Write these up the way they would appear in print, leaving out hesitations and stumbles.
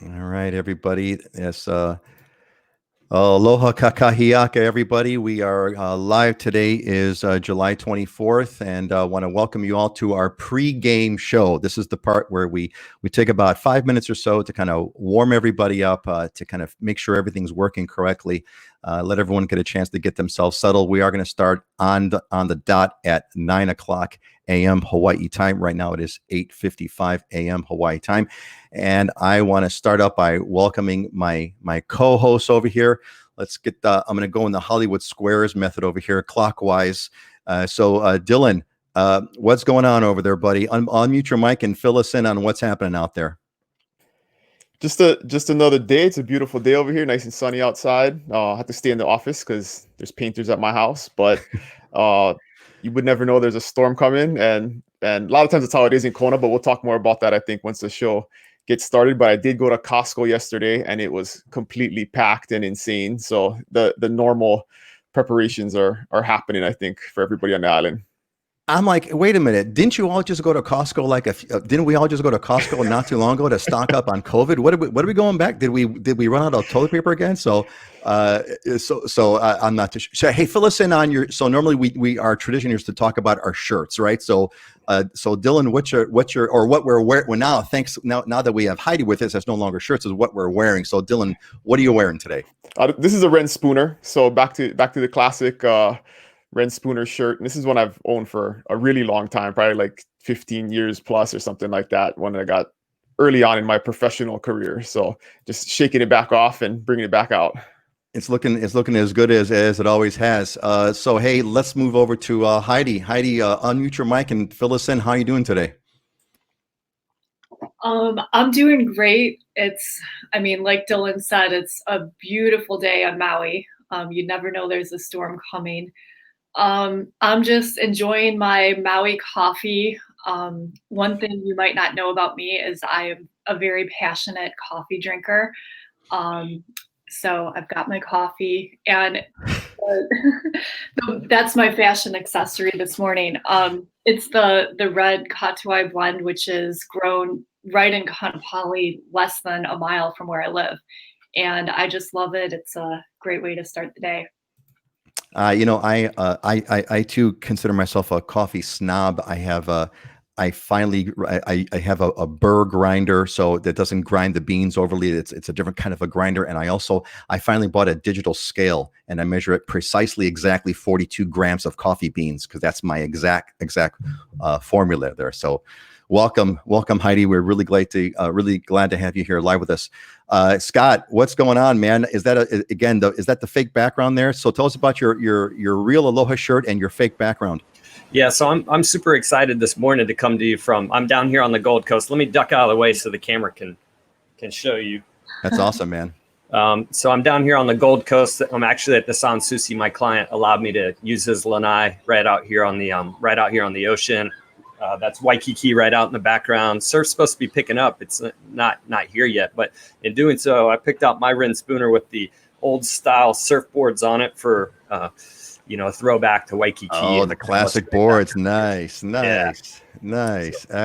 All right, everybody. Yes, aloha kakahiaka, everybody. We are live today is July 24th, and want to welcome you all to our pre-game show. This is the part where we take about 5 minutes or so to kind of warm everybody up, to kind of make sure everything's working correctly, let everyone get a chance to get themselves settled. We are going to start on the dot at 9 o'clock a.m. Hawaii time. Right now it is 8:55 a.m. Hawaii time. And I want to start up by welcoming my co-host over here. Let's get I'm going to go in the Hollywood Squares method over here, clockwise. Dylan, what's going on over there, buddy? Unmute your mic and fill us in on what's happening out there. Just another day. It's a beautiful day over here, nice and sunny outside. I have to stay in the office because there's painters at my house, but you would never know there's a storm coming, and a lot of times it's how it is in Kona. But we'll talk more about that, I think, once the show gets started. But I did go to Costco yesterday, and it was completely packed and insane. So the normal preparations are happening, I think, for everybody on the island. I'm like, wait a minute! Didn't you all just go to Costco didn't we all just go to Costco not too long ago to stock up on COVID? What are we going back? Did we run out of toilet paper again? I'm not too sure. So hey, fill us in on your. So normally we our tradition is to talk about our shirts, right? So Dylan, what we're wearing? Well, now that we have Heidi with us, that's no longer shirts, is what we're wearing. So Dylan, what are you wearing today? This is a Ren Spooner. So back to the classic. Ren Spooner shirt. And this is one I've owned for a really long time, probably like 15 years plus or something like that, when I got early on in my professional career. So just shaking it back off and bringing it back out. It's looking as good as it always has. So hey, let's move over to Heidi. Heidi, unmute your mic and fill us in. How are you doing today? I'm doing great. Like Dylan said, it's a beautiful day on Maui. You never know there's a storm coming. I'm just enjoying my Maui coffee. One thing you might not know about me is I am a very passionate coffee drinker. So I've got my coffee, and that's my fashion accessory this morning. It's the red Katuai blend, which is grown right in Kaanapali, less than a mile from where I live. And I just love it. It's a great way to start the day. I too consider myself a coffee snob. I have a burr grinder, so that doesn't grind the beans overly. It's a different kind of a grinder. And I finally bought a digital scale, and I measure it exactly 42 grams of coffee beans, because that's my exact formula there. So welcome Heidi. We're really glad to have you here live with us. Scott, what's going on, man? Is that is that the fake background there? So tell us about your real Aloha shirt and your fake background. Yeah, so I'm super excited this morning to come to you I'm down here on the Gold Coast. Let me duck out of the way so the camera can show you. That's awesome, man. So I'm down here on the Gold Coast. I'm actually at the Sans Souci. My client allowed me to use his lanai right out here on the ocean. That's Waikiki right out in the background. Surf's supposed to be picking up. It's not here yet, but in doing so, I picked out my Ren Spooner with the old style surfboards on it for a throwback to Waikiki. Oh, the classic boards. Nice. Excellent.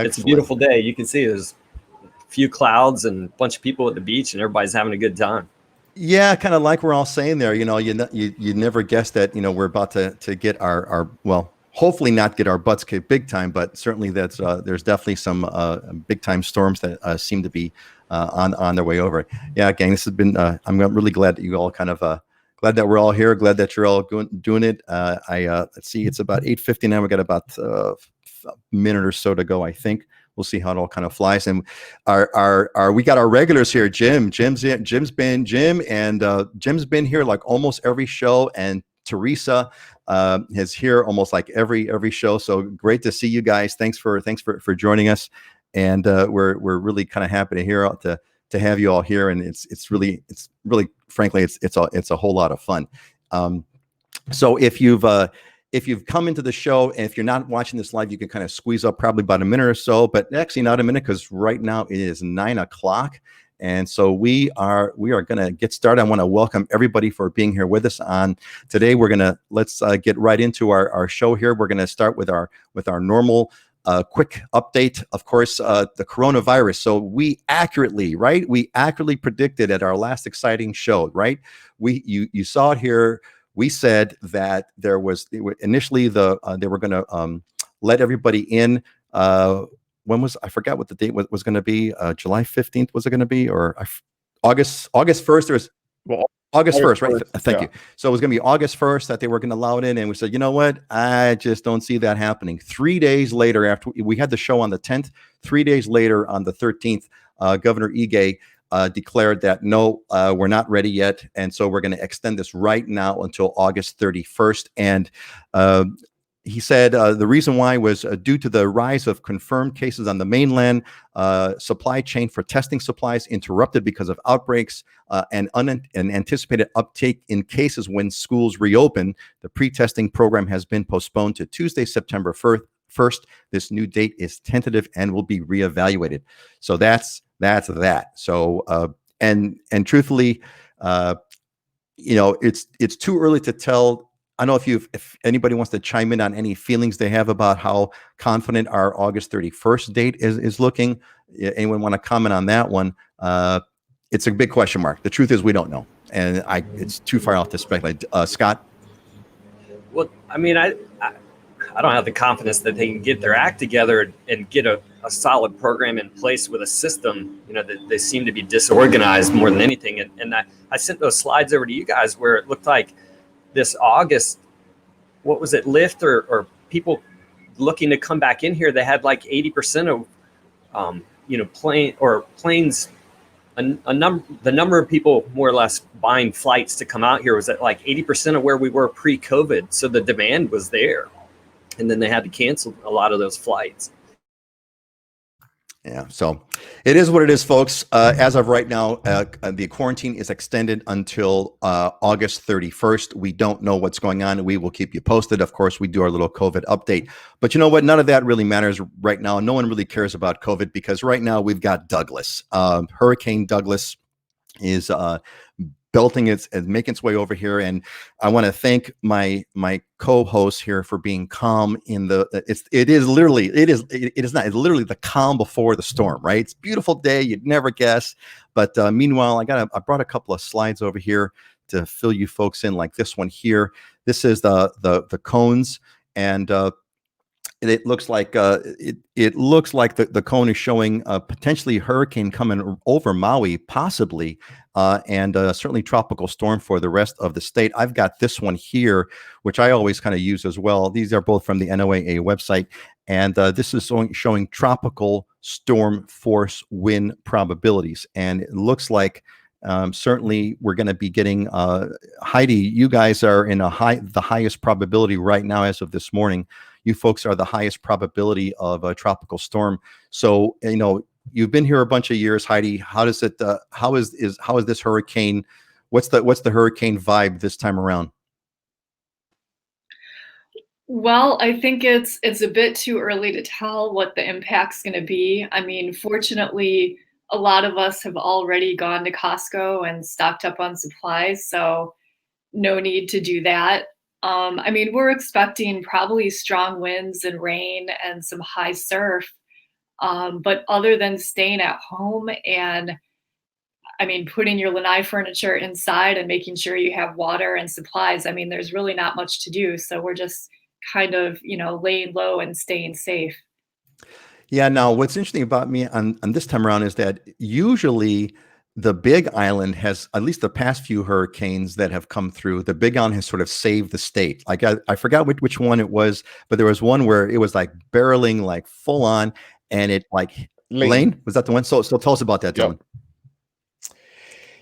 It's a beautiful day. You can see there's a few clouds and a bunch of people at the beach, and everybody's having a good time. Yeah, kind of like we're all saying there. You never guessed that we're about to get our hopefully not get our butts kicked big time, but certainly there's definitely some big time storms that seem to be on their way over. Yeah, gang, this has been. I'm really glad that you all glad that we're all here. Glad that you're all doing it. Let's see, it's about 8:59. We got about a minute or so to go, I think. We'll see how it all kind of flies. And we got our regulars here. Jim's been here like almost every show, and Teresa is here almost like every show. So great to see you guys. Thanks for joining us, and we're really kind of happy to have you all here. And it's really frankly it's a whole lot of fun. So if you've come into the show, and if you're not watching this live, you can kind of squeeze up probably about a minute or so, but actually not a minute, because right now it is 9 o'clock. And so we are going to get started. I want to welcome everybody for being here with us on today. Let's get right into our show here. We're going to start with our normal a quick update, of course, the coronavirus. So we accurately predicted at our last exciting show, right? You saw it here. We said that there was initially they were going to let everybody in. I forgot what the date was going to be. July 15th was it going to be, or August 1st? There's August 1st, right? Thank you. So it was going to be August 1st that they were going to allow it in. And we said, you know what? I just don't see that happening. 3 days later, after we had the show on the 10th, 3 days later on the 13th, Governor Ige declared that, no, we're not ready yet. And so we're going to extend this right now until August 31st. And he said the reason why was due to the rise of confirmed cases on the mainland, supply chain for testing supplies interrupted because of outbreaks, and anticipated uptake in cases when schools reopen. The pre-testing program has been postponed to Tuesday, September 1st. This new date is tentative and will be reevaluated. So that's that. So and truthfully, it's too early to tell. I don't know if anybody wants to chime in on any feelings they have about how confident our August 31st date is looking. Anyone want to comment on that one? It's a big question mark. The truth is we don't know, and it's too far off to speculate. Scott? Well, I mean, I don't have the confidence that they can get their act together and get a solid program in place with a system. They seem to be disorganized more than anything. And I sent those slides over to you guys where it looked like this August, what was it, lift or people looking to come back in here, they had like 80% of, planes, the number of people more or less buying flights to come out here was at like 80% of where we were pre-COVID. So the demand was there. And then they had to cancel a lot of those flights. Yeah, so it is what it is, folks. As of right now, the quarantine is extended until August 31st. We don't know what's going on. We will keep you posted. Of course, we do our little COVID update. But you know what? None of that really matters right now. No one really cares about COVID because right now we've got Douglas. Hurricane Douglas is belting and making its way over here, and I want to thank my co-host here for being calm in it's literally the calm before the storm, right? It's a beautiful day, you'd never guess. But meanwhile, I brought a couple of slides over here to fill you folks in, like this one here. This is the cones, and it looks like the cone is showing potentially a hurricane coming over Maui, possibly, and certainly tropical storm for the rest of the state. I've got this one here, which I always kind of use as well. These are both from the NOAA website, and this is showing tropical storm force wind probabilities, and it looks like certainly we're going to be getting Heidi, you guys are in the highest probability right now as of this morning. You folks are the highest probability of a tropical storm. So, you've been here a bunch of years, Heidi. How is this hurricane? What's the hurricane vibe this time around? Well, I think it's a bit too early to tell what the impact's going to be. I mean, fortunately, a lot of us have already gone to Costco and stocked up on supplies, so no need to do that. I mean, we're expecting probably strong winds and rain and some high surf. But other than staying at home and, I mean, putting your lanai furniture inside and making sure you have water and supplies, I mean, there's really not much to do. So we're just kind of, laying low and staying safe. Yeah. Now, what's interesting about me on this time around is that usually the Big Island has, at least the past few hurricanes that have come through, the Big Island has sort of saved the state. Like I forgot which one it was, but there was one where it was like barreling, like full on, and it like Lane, was that the one? So tell us about that, Dylan.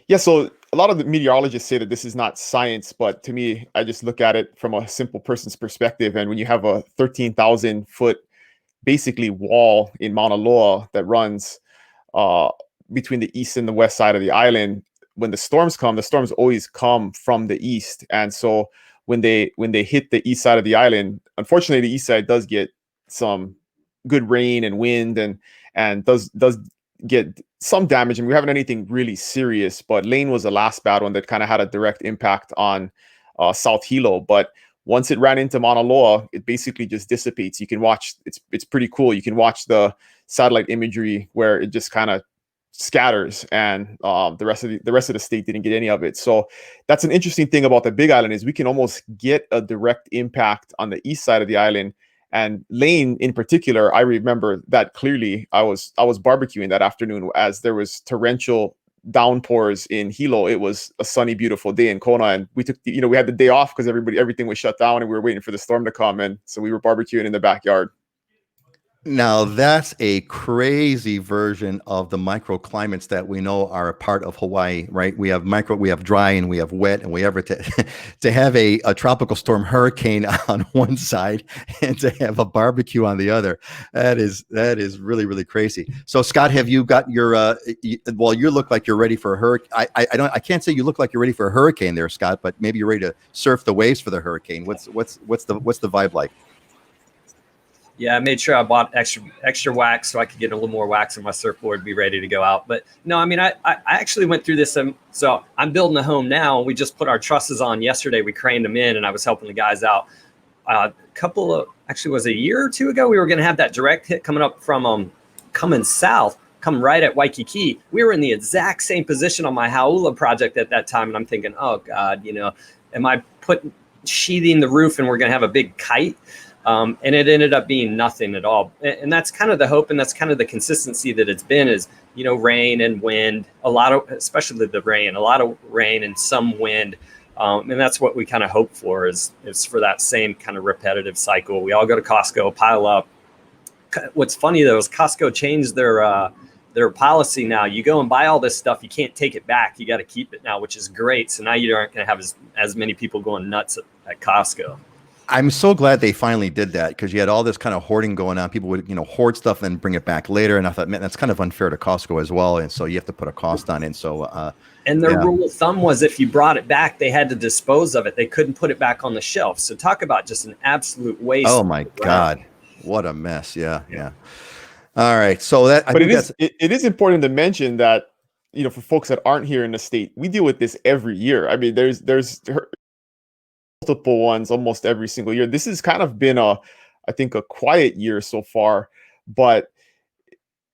Yeah, so a lot of the meteorologists say that this is not science, but to me, I just look at it from a simple person's perspective. And when you have a 13,000 foot basically wall in Mauna Loa that runs between the east and the west side of the island, when the storms always come from the east. And so when they hit the east side of the island, unfortunately, the east side does get some good rain and wind and does get some damage. And we haven't anything really serious, but Lane was the last bad one that kind of had a direct impact on South Hilo. But once it ran into Mauna Loa, it basically just dissipates. You can watch, it's pretty cool. You can watch the satellite imagery where it just kind of scatters, and the rest of the state didn't get any of it. So that's an interesting thing about the Big Island, is we can almost get a direct impact on the east side of the island. And Lane in particular, I remember that clearly. I was barbecuing that afternoon as there was torrential downpours in Hilo. It was a sunny, beautiful day in Kona, and we took we had the day off because everything was shut down, and we were waiting for the storm to come, and so we were barbecuing in the backyard. Now that's a crazy version of the microclimates that we know are a part of Hawaii, right? We have dry, and we have wet, and we ever to have a tropical storm hurricane on one side and to have a barbecue on the other. That is really, really crazy. So Scott, have you got your well, you look like you're ready for a hurricane. I can't say you look like you're ready for a hurricane there, Scott, but maybe you're ready to surf the waves for the hurricane. What's the vibe like? Yeah, I made sure I bought extra wax so I could get a little more wax on my surfboard and be ready to go out. But no, I mean, I actually went through this. So I'm building a home now. We just put our trusses on yesterday. We craned them in, and I was helping the guys out. Was a year or two ago, we were going to have that direct hit coming up from coming south, coming right at Waikiki. We were in the exact same position on my Hauula project at that time. And I'm thinking, oh God, am I sheathing the roof and we're going to have a big kite? And it ended up being nothing at all. And that's kind of the hope, and that's kind of the consistency that it's been is, rain and wind, especially the rain, a lot of rain and some wind. And that's what we kind of hope for is for that same kind of repetitive cycle. We all go to Costco, pile up. What's funny though is Costco changed their policy now. You go and buy all this stuff, you can't take it back. You got to keep it now, which is great. So now you aren't going to have as many people going nuts at Costco. I'm so glad they finally did that, because you had all this kind of hoarding going on. People would, hoard stuff and bring it back later. And I thought, man, that's kind of unfair to Costco as well. And so you have to put a cost on it. So, and their rule of thumb was if you brought it back, they had to dispose of it. They couldn't put it back on the shelf. So talk about just an absolute waste. Oh my God, what a mess. Yeah. All right. So it is important to mention that, for folks that aren't here in the state, we deal with this every year. I mean, there's multiple ones almost every single year. This has kind of been I think a quiet year so far, but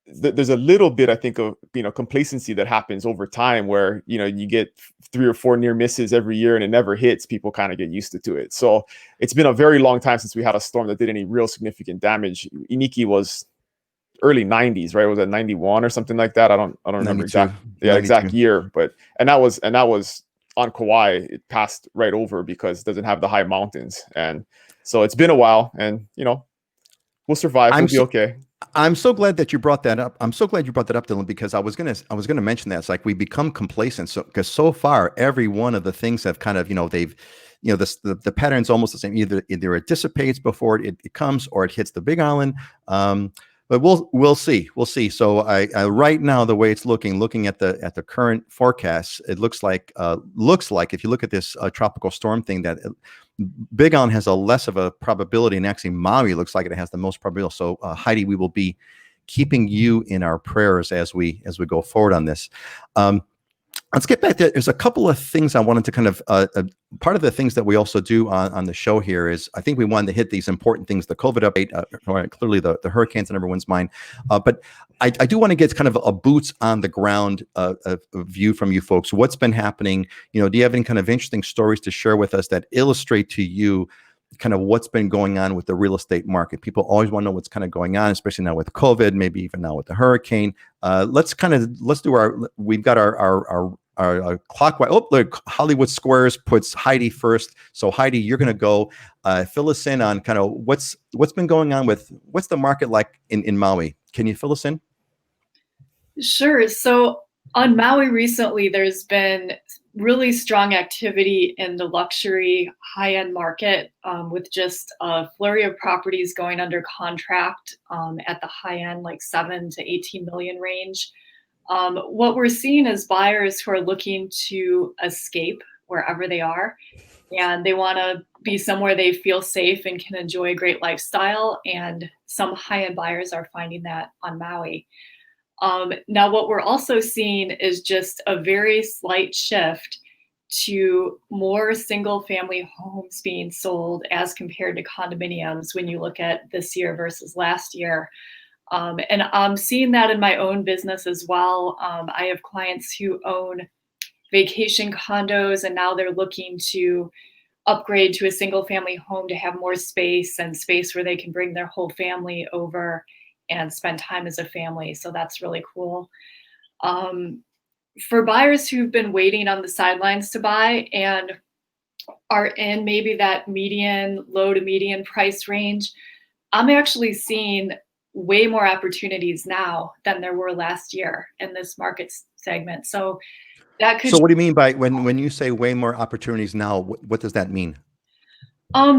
there's a little bit, I think, of complacency that happens over time where you get 3 or 4 near misses every year and it never hits. People kind of get used to it. So it's been a very long time since we had a storm that did any real significant damage. Iniki was early 90s, right? Was that 91 or something like that? I don't remember exact year, but and that was on Kauai. It passed right over because it doesn't have the high mountains. And so it's been a while, and we'll survive. We'll be okay. I'm so glad that you brought that up. I'm so glad you brought that up, Dylan, because I was gonna mention that. It's like we become complacent. So because so far every one of the things have kind of, they've, the pattern's almost the same. Either it dissipates before it comes, or it hits the Big Island. But we'll see. So I right now, the way it's looking at the current forecasts, it looks like if you look at this tropical storm thing, that Big Island has a less of a probability, and actually Maui looks like it has the most probability. So Heidi, we will be keeping you in our prayers as we go forward on this. Let's get back to, there's a couple of things I wanted to kind of, part of the things that we also do on the show here is, I think we wanted to hit these important things, the COVID update, clearly the hurricanes on everyone's mind. But I do want to get kind of a boots on the ground view from you folks. What's been happening? Do you have any kind of interesting stories to share with us that illustrate to you kind of what's been going on with the real estate market? People always want to know what's kind of going on, especially now with COVID, maybe even now with the hurricane. We've got our clockwise. Oh, look, Hollywood Squares puts Heidi first. So Heidi, you're going to go fill us in on kind of what's been going on what's the market like in Maui. Can you fill us in? Sure. So on Maui recently, there's been really strong activity in the luxury high-end market, with just a flurry of properties going under contract at the high end, like 7 to 18 million range. What we're seeing is buyers who are looking to escape wherever they are, and they want to be somewhere they feel safe and can enjoy a great lifestyle. And some high-end buyers are finding that on Maui. Now, what we're also seeing is just a very slight shift to more single family homes being sold as compared to condominiums when you look at this year versus last year. And I'm seeing that in my own business as well. I have clients who own vacation condos, and now they're looking to upgrade to a single family home to have more space and space where they can bring their whole family over and spend time as a family. So that's really cool. For buyers who've been waiting on the sidelines to buy and are in maybe that median, low to median price range, I'm actually seeing way more opportunities now than there were last year in this market segment. So that could. So what do you mean by when you say way more opportunities now? What does that mean?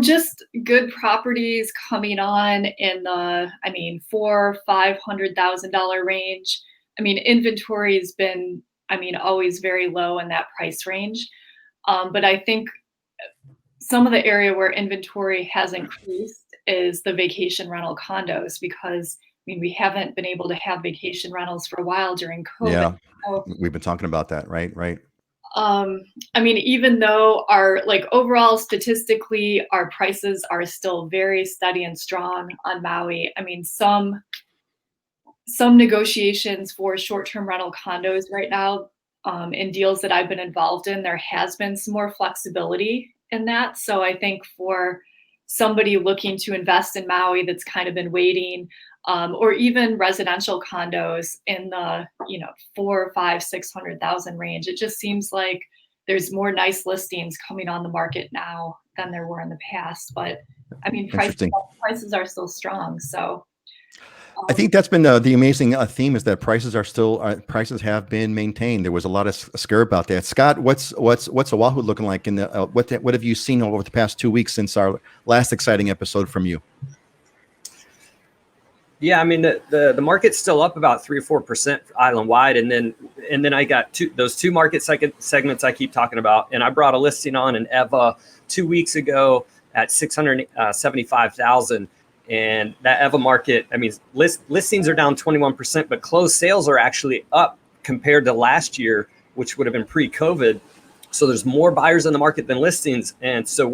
Just good properties coming on in the, $400,000-$500,000 range. Inventory has been, always very low in that price range. But I think some of the area where inventory has increased is the vacation rental condos, because we haven't been able to have vacation rentals for a while during COVID. Yeah, so, we've been talking about that, right? Even though our overall statistically our prices are still very steady and strong on Maui. Some negotiations for short-term rental condos right now, in deals that I've been involved in, there has been some more flexibility in that. So I think for somebody looking to invest in Maui that's kind of been waiting, or even residential condos in the 400,000, 500,000, 600,000 range, it just seems like there's more nice listings coming on the market now than there were in the past. But prices are still strong. So I think that's been the amazing theme, is that prices have been maintained. There was a lot of scare about that. Scott, what's Oahu looking like in the what have you seen over the past 2 weeks since our last exciting episode from you? Yeah, the market's still up about 3 or 4% island wide, and then I got those two market segments I keep talking about, and I brought a listing on in Eva 2 weeks ago at 675,000. And that Eva market, listings are down 21%, but closed sales are actually up compared to last year, which would have been pre-COVID. So there's more buyers in the market than listings. And so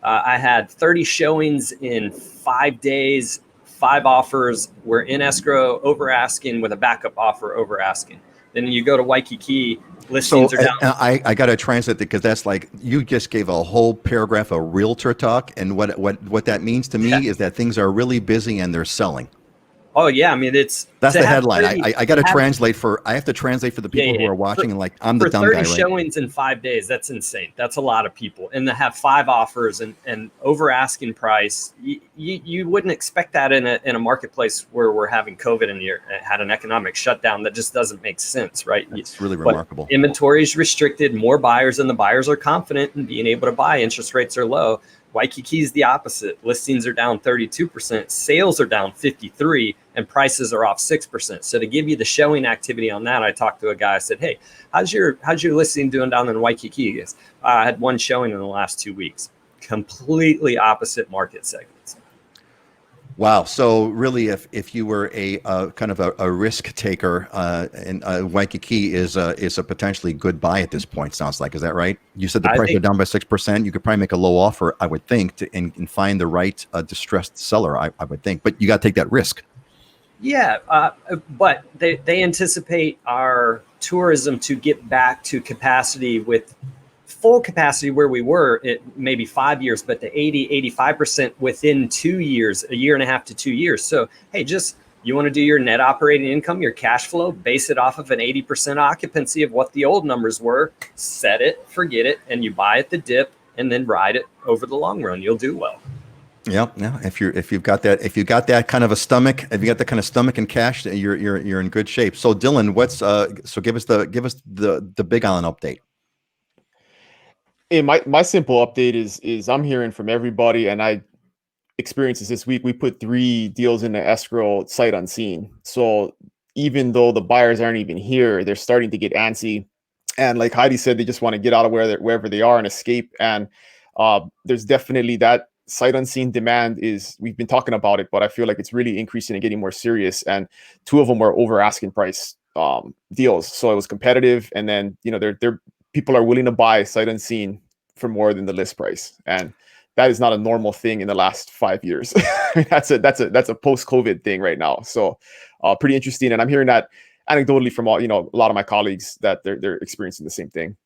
I had 30 showings in 5 days, 5 offers. We're in escrow over asking with a backup offer over asking. Then you go to Waikiki, listings are down. I got to translate that, because that's like you just gave a whole paragraph of realtor talk, and what that means to me is that things are really busy and they're selling. Oh yeah, that's the headline. I got to translate I have to translate for the people who are watching, and I'm the dumb guy, right? 30 showings in 5 days, that's insane. That's a lot of people, and to have 5 offers and over asking price, you wouldn't expect that in a marketplace where we're having COVID and you had an economic shutdown. That just doesn't make sense, right? It's really remarkable. Inventory is restricted, more buyers, and the buyers are confident in being able to buy. Interest rates are low. Waikiki is the opposite. Listings are down 32%, sales are down 53%, and prices are off 6%. So to give you the showing activity on that, I talked to a guy. I said, "Hey, how's your listing doing down in Waikiki?" He goes, "I had 1 showing in the last 2 weeks." Completely opposite market segments. Wow. So really, if you were a kind of a risk taker, and Waikiki is a potentially good buy at this point, sounds like. Is that right? You said the price are down by 6%. You could probably make a low offer, I would think, and find the right distressed seller, I would think. But you got to take that risk. Yeah, but they anticipate our tourism to get back to capacity, with full capacity where we were at maybe 5 years, but to 80-85% within 2 years, a year and a half to 2 years. So, hey, you want to do your net operating income, your cash flow, base it off of an 80% occupancy of what the old numbers were, set it, forget it, and you buy at the dip and then ride it over the long run. You'll do well. Yeah. If you've got that kind of a stomach, if you got that kind of stomach and cash, you're in good shape. So Dylan, give us the Big Island update. Hey, my simple update is I'm hearing from everybody, and I experienced this week. We put 3 deals in the escrow sight unseen. So even though the buyers aren't even here, they're starting to get antsy. And like Heidi said, they just want to get out of wherever they are and escape. And there's definitely that sight unseen demand. We've been talking about it, but I feel like it's really increasing and getting more serious. And 2 of them were over asking price deals. So it was competitive. And then, they're people are willing to buy sight unseen for more than the list price, and that is not a normal thing in the last 5 years. That's a post-COVID thing right now. So pretty interesting, and I'm hearing that anecdotally from all, a lot of my colleagues that they're experiencing the same thing.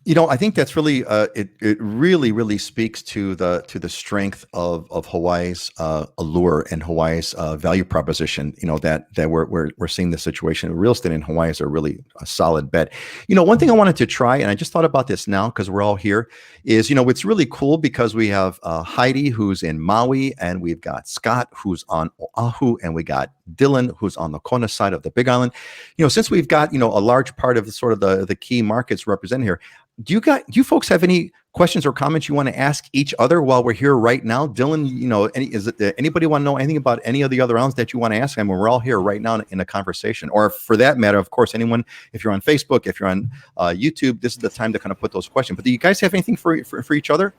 I think that's really it really speaks to the strength of Hawaii's allure and Hawaii's value proposition. That we're seeing this situation. Real estate in Hawaii is a solid bet. One thing I wanted to try, and I just thought about this now because we're all here, is it's really cool because we have Heidi who's in Maui, and we've got Scott who's on Oahu, and we got Dylan who's on the Kona side of the Big Island. Since we've got a large part of the key markets represented here. Do you folks have any questions or comments you want to ask each other while we're here right now? Dylan, anybody want to know anything about any of the other islands that you want to ask? I mean, we're all here right now in a conversation. Or for that matter, of course, anyone, if you're on Facebook, if you're on YouTube, this is the time to kind of put those questions. But do you guys have anything for each other?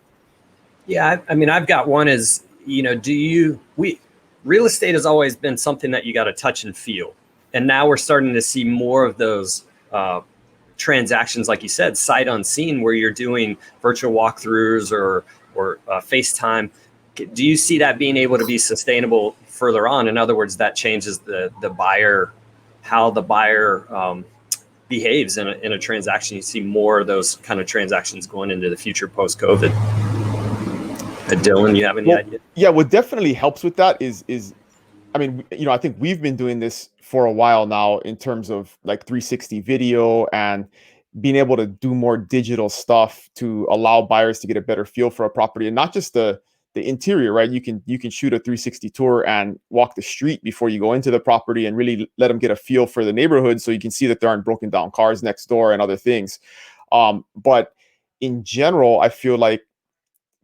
Yeah, I mean, I've got one is, real estate has always been something that you got to touch and feel. And now we're starting to see more of those transactions, like you said, sight unseen, where you're doing virtual walkthroughs or FaceTime. Do you see that being able to be sustainable further on? In other words, that changes the buyer, how the buyer behaves in a transaction. You see more of those kind of transactions going into the future post-COVID. Dylan, you have any idea? Yeah, what definitely helps with that is I mean, I think we've been doing this for a while now in terms of like 360 video and being able to do more digital stuff to allow buyers to get a better feel for a property, and not just the interior, right? You can shoot a 360 tour and walk the street before you go into the property and really let them get a feel for the neighborhood, so you can see that there aren't broken down cars next door and other things. But in general, I feel like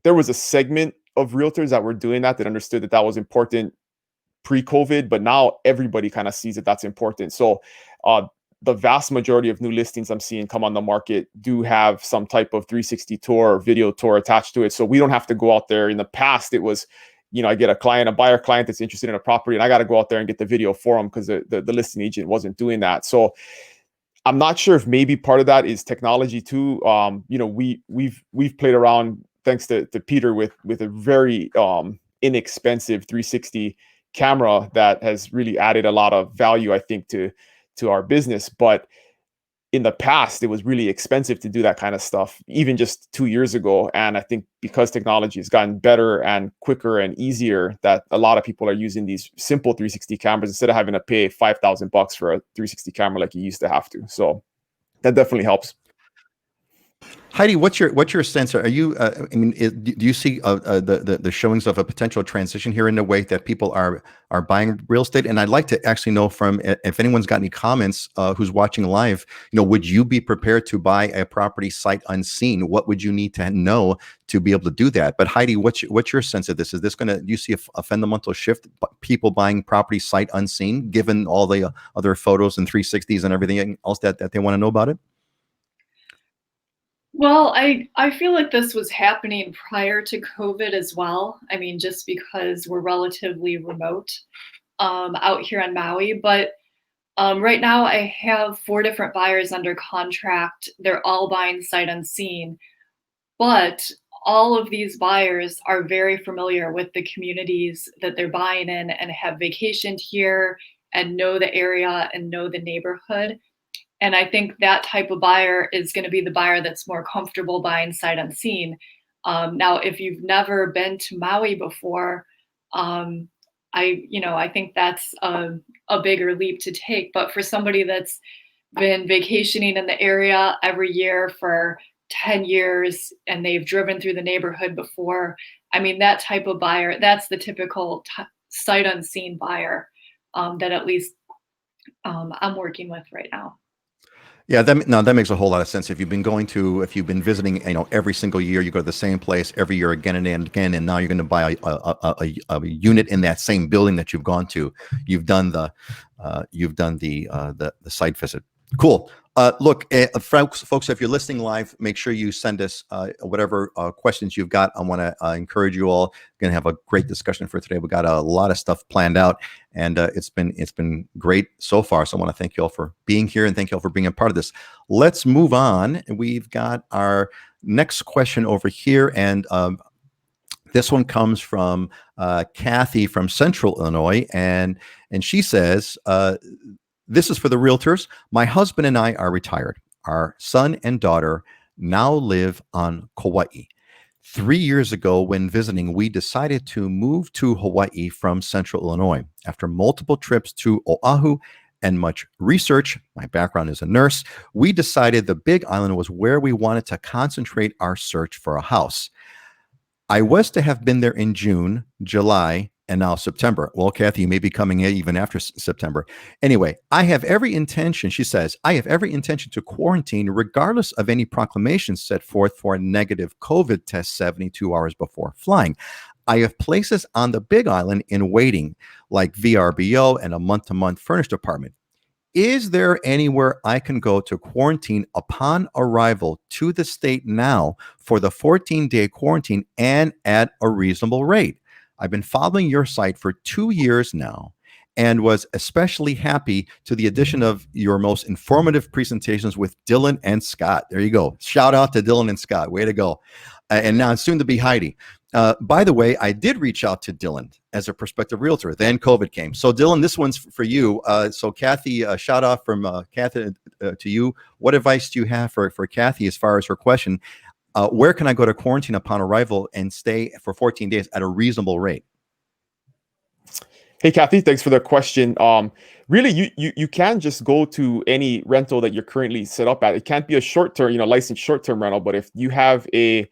there was a segment of realtors that were doing that understood that was important pre-COVID, but now everybody kind of sees that that's important. So the vast majority of new listings I'm seeing come on the market do have some type of 360 tour or video tour attached to it. So we don't have to go out there. In the past, it was, I get a buyer client that's interested in a property, and I got to go out there and get the video for them because the listing agent wasn't doing that. So I'm not sure if maybe part of that is technology too. We've played around, thanks to Peter, with a very inexpensive 360 camera that has really added a lot of value, I think, to our business. But in the past, it was really expensive to do that kind of stuff, even just 2 years ago. And I think because technology has gotten better and quicker and easier, that a lot of people are using these simple 360 cameras instead of having to pay $5,000 for a 360 camera like you used to have to. So that definitely helps. Heidi, what's your sense? Are you? Do you see the showings of a potential transition here in the way that people are buying real estate? And I'd like to actually know from, if anyone's got any comments, who's watching live. Would you be prepared to buy a property sight unseen? What would you need to know to be able to do that? But Heidi, what's your sense of this? Is this do you see a fundamental shift? People buying property sight unseen, given all the other photos and 360s and everything else that they want to know about it? Well, I feel like this was happening prior to COVID as well. I mean, just because we're relatively remote out here on Maui. But right now I have 4 different buyers under contract. They're all buying sight unseen. But all of these buyers are very familiar with the communities that they're buying in and have vacationed here and know the area and know the neighborhood. And I think that type of buyer is going to be the buyer that's more comfortable buying sight unseen. Now, if you've never been to Maui before, I think that's a bigger leap to take. But for somebody that's been vacationing in the area every year for 10 years and they've driven through the neighborhood before, I mean, that type of buyer, that's the typical sight unseen buyer that at least I'm working with right now. Yeah, that makes a whole lot of sense. If you've been visiting, every single year, you go to the same place every year again and again, and now you're going to buy a unit in that same building that you've gone to. You've done the site visit. Cool. Look, folks, if you're listening live, make sure you send us whatever questions you've got. I want to encourage you all. Going to have a great discussion for today. We got a lot of stuff planned out, and it's been great so far. So I want to thank you all for being here and thank you all for being a part of this. Let's move on. We've got our next question over here, and this one comes from Kathy from Central Illinois, and she says. This is for the realtors. My husband and I are retired. Our son and daughter now live on Kauai. 3 years ago, when visiting, we decided to move to Hawaii from Central Illinois. After multiple trips to Oahu and much research, my background is a nurse, we decided the Big Island was where we wanted to concentrate our search for a house. I was to have been there in June, July, and now September. Well, Kathy, you may be coming in even after September. Anyway, I have every intention, she says, I have every intention to quarantine regardless of any proclamations set forth for a negative COVID test 72 hours before flying. I have places on the Big Island in waiting, like VRBO and a month-to-month furnished apartment. Is there anywhere I can go to quarantine upon arrival to the state now for the 14-day quarantine and at a reasonable rate? I've been following your site for 2 years now and was especially happy to the addition of your most informative presentations with Dylan and Scott. There you go. Shout out to Dylan and Scott. Way to go. And now soon to be Heidi. By the way, I did reach out to Dylan as a prospective realtor. Then COVID came. So Dylan, this one's for you. So Kathy, shout out from Kathy to you. What advice do you have for Kathy as far as her question? Where can I go to quarantine upon arrival and stay for 14 days at a reasonable rate? Hey, Kathy, thanks for the question. Really, you can just go to any rental that you're currently set up at. It can't be a short-term, licensed short-term rental, but if you have a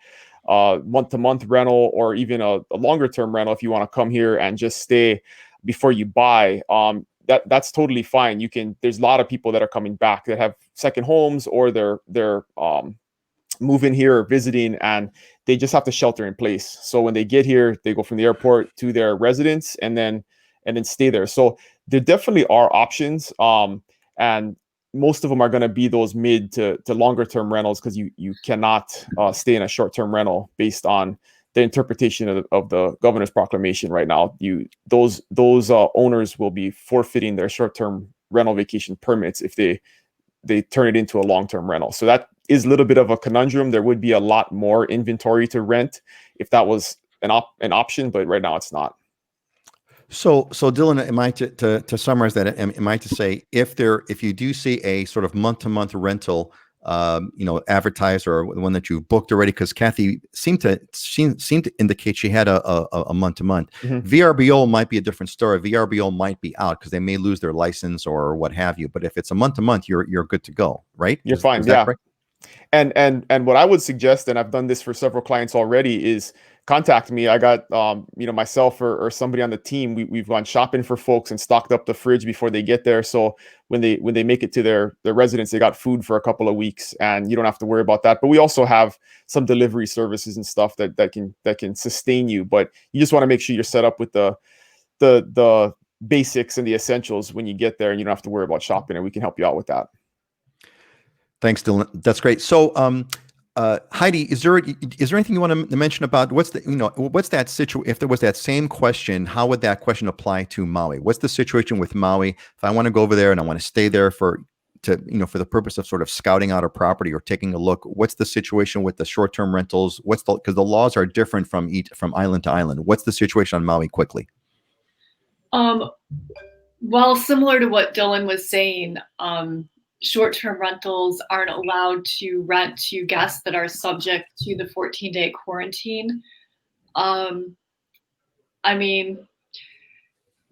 month-to-month rental or even a longer-term rental, if you want to come here and just stay before you buy, that's totally fine. There's a lot of people that are coming back that have second homes or they're move in here or visiting, and they just have to shelter in place. So when they get here, they go from the airport to their residence and then stay there. So there definitely are options. And most of them are going to be those mid to longer term rentals, because you cannot stay in a short term rental based on the interpretation of the governor's proclamation right now. Those owners will be forfeiting their short term rental vacation permits if they turn it into a long term rental. So that is a little bit of a conundrum. There would be a lot more inventory to rent if that was an option, but right now it's not. So Dylan, am I to summarize that? Am I to say if you do see a sort of month-to-month rental, advertised or one that you've booked already? Because Kathy seemed to indicate she had a month-to-month. Mm-hmm. VRBO might be a different story. VRBO might be out because they may lose their license or what have you. But if it's a month-to-month, you're good to go, right? You're fine. Is that correct? And what I would suggest, and I've done this for several clients already, is contact me. I got myself or somebody on the team. We've gone shopping for folks and stocked up the fridge before they get there. So when they make it to their residence, they got food for a couple of weeks, and you don't have to worry about that. But we also have some delivery services and stuff that can sustain you. But you just want to make sure you're set up with the basics and the essentials when you get there, and you don't have to worry about shopping, and we can help you out with that. Thanks, Dylan. That's great. So, Heidi, is there anything you want to mention about what's that situation? If there was that same question, how would that question apply to Maui? What's the situation with Maui? If I want to go over there and I want to stay there for the purpose of sort of scouting out a property or taking a look, what's the situation with the short-term rentals? Because the laws are different from island to island. What's the situation on Maui quickly? Well, similar to what Dylan was saying, short-term rentals aren't allowed to rent to guests that are subject to the 14-day quarantine.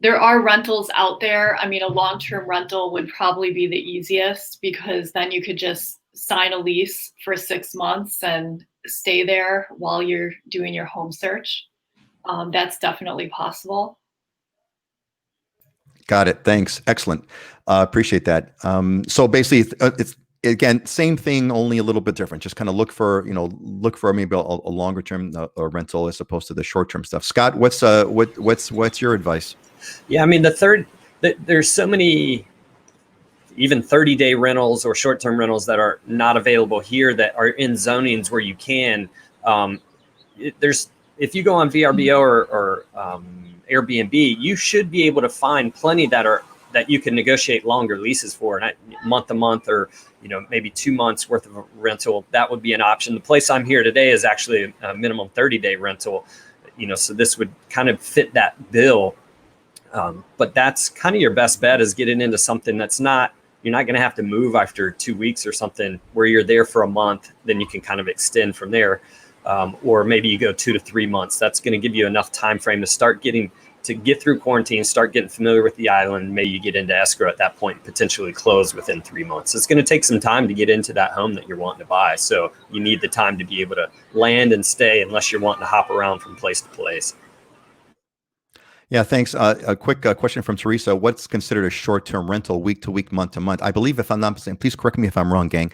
There are rentals out there. A long-term rental would probably be the easiest, because then you could just sign a lease for 6 months and stay there while you're doing your home search. That's definitely possible. Got it. Thanks. Excellent. Appreciate that. So basically, it's again same thing, only a little bit different. Just kind of look for maybe a longer term rental as opposed to the short term stuff. Scott, what's your advice? Yeah, there's so many. even 30-day rentals or short-term rentals that are not available here that are in zonings where you can. If you go on VRBO or Airbnb, you should be able to find plenty that you can negotiate longer leases for, and month to month, or maybe 2 months worth of a rental. That would be an option. The place I'm here today is actually a minimum 30-day rental, so this would kind of fit that bill. But that's kind of your best bet, is getting into something that's you're not going to have to move after 2 weeks or something, where you're there for a month, then you can kind of extend from there. Or maybe you go 2 to 3 months. That's going to give you enough time frame to get through quarantine, start getting familiar with the island. Maybe you get into escrow at that point, potentially close within 3 months. It's going to take some time to get into that home that you're wanting to buy. So you need the time to be able to land and stay, unless you're wanting to hop around from place to place. Yeah, thanks. A quick question from Teresa. What's considered a short-term rental, week to week, month to month? I believe, if I'm not mistaken, please correct me if I'm wrong, gang.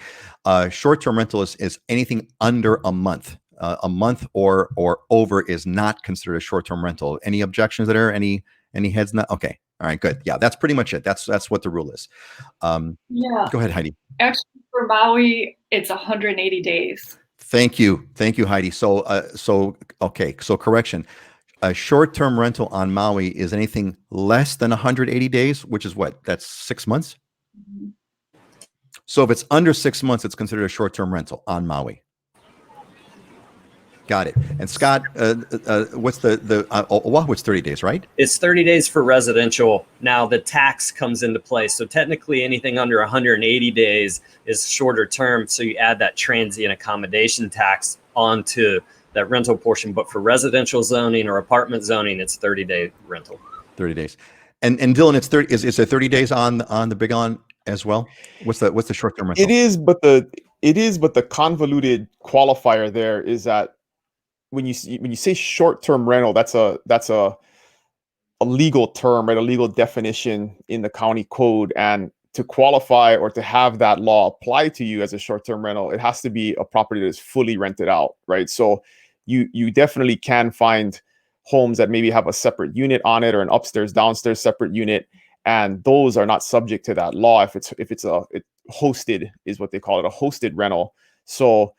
Short-term rental is anything under a month. A month or over is not considered a short-term rental. Any objections there? Any heads? Not okay. All right, good. Yeah, that's pretty much it. That's what the rule is. Yeah. Go ahead, Heidi. Actually, for Maui, it's 180 days. Thank you, Heidi. So okay. So correction. A short-term rental on Maui is anything less than 180 days, which is what? That's 6 months. Mm-hmm. So if it's under 6 months, it's considered a short-term rental on Maui. Got it. And Scott, what's the Oahu? It's 30 days, right? It's 30 days for residential. Now the tax comes into play. So technically anything under 180 days is shorter term. So you add that transient accommodation tax onto that rental portion. But for residential zoning or apartment zoning, it's 30-day rental. 30 days. And Dylan, it's 30. Is there 30 days on the Big On as well? What's the short-term rental? It is, but the convoluted qualifier there is that when you say short-term rental, that's a legal term, right? A legal definition in the county code, and to qualify or to have that law apply to you as a short-term rental, it has to be a property that is fully rented out, right? So you definitely can find homes that maybe have a separate unit on it, or an upstairs downstairs separate unit, and those are not subject to that law if it's hosted, is what they call it, a hosted rental. So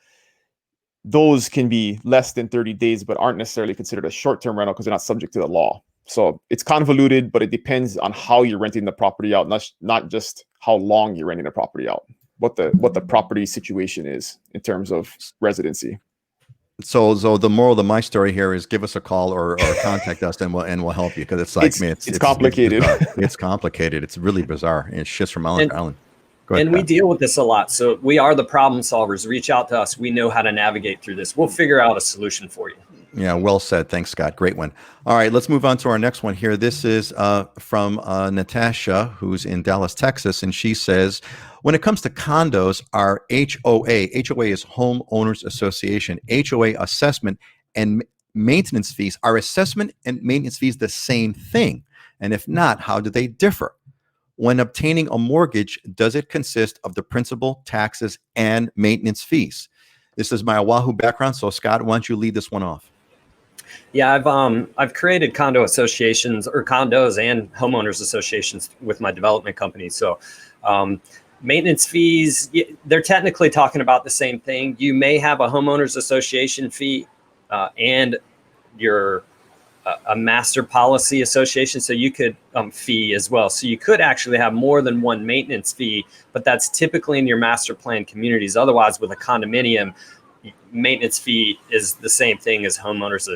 those can be less than 30 days, but aren't necessarily considered a short-term rental because they're not subject to the law. So it's convoluted, but it depends on how you're renting the property out, not just how long you're renting the property out, what the property situation is in terms of residency. So the moral of my story here is give us a call or contact us, and we'll help you, because it's like, it's complicated. It's complicated. It's really bizarre. It's shifts from island to island. And we deal with this a lot. So we are the problem solvers. Reach out to us. We know how to navigate through this. We'll figure out a solution for you. Yeah, well said. Thanks, Scott. Great one. All right, let's move on to our next one here. This is from Natasha, who's in Dallas, Texas. And she says, when it comes to condos, our HOA is Homeowners Association, HOA assessment and maintenance fees, are assessment and maintenance fees the same thing? And if not, how do they differ? When obtaining a mortgage, does it consist of the principal, taxes, and maintenance fees? This is my Oahu background. So Scott, why don't you lead this one off? Yeah, I've created condo associations, or condos and homeowners associations, with my development company. So maintenance fees, they're technically talking about the same thing. You may have a homeowners association fee and your a master policy association, so you could fee as well. So you could actually have more than one maintenance fee, but that's typically in your master plan communities. Otherwise, with a condominium, maintenance fee is the same thing as homeowners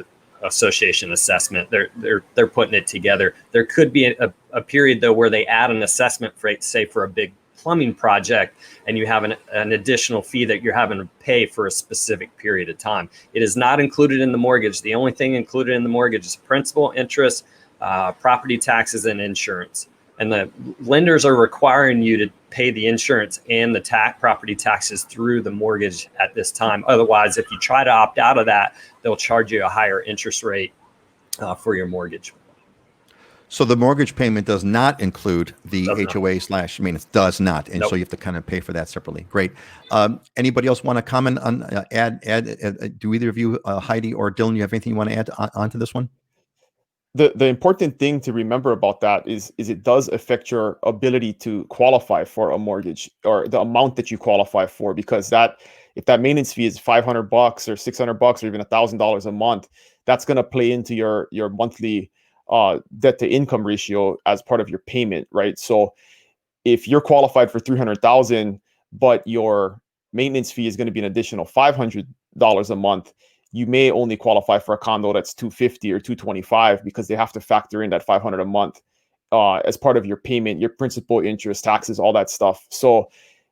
association assessment. They're putting it together. There could be a period though where they add an assessment rate, say for a big plumbing project, and you have an additional fee that you're having to pay for a specific period of time. It is not included in the mortgage. The only thing included in the mortgage is principal, interest, property taxes, and insurance. And the lenders are requiring you to pay the insurance and the property taxes through the mortgage at this time. Otherwise, if you try to opt out of that, they'll charge you a higher interest rate for your mortgage. So the mortgage payment does not include the HOA/maintenance, does not, and Nope. so you have to kind of pay for that separately. Great. Anybody else want to comment on add? Do either of you, Heidi or Dylan, you have anything you want to add onto this one? the important thing to remember about that is it does affect your ability to qualify for a mortgage, or the amount that you qualify for, because that if that maintenance fee is $500 or $600 or even $1,000 a month, that's going to play into your monthly debt to income ratio as part of your payment, right? So if you're qualified for 300,000, but your maintenance fee is going to be an additional $500 a month, you may only qualify for a condo that's 250 or 225, because they have to factor in that 500 a month as part of your payment, your principal, interest, taxes, all that stuff. So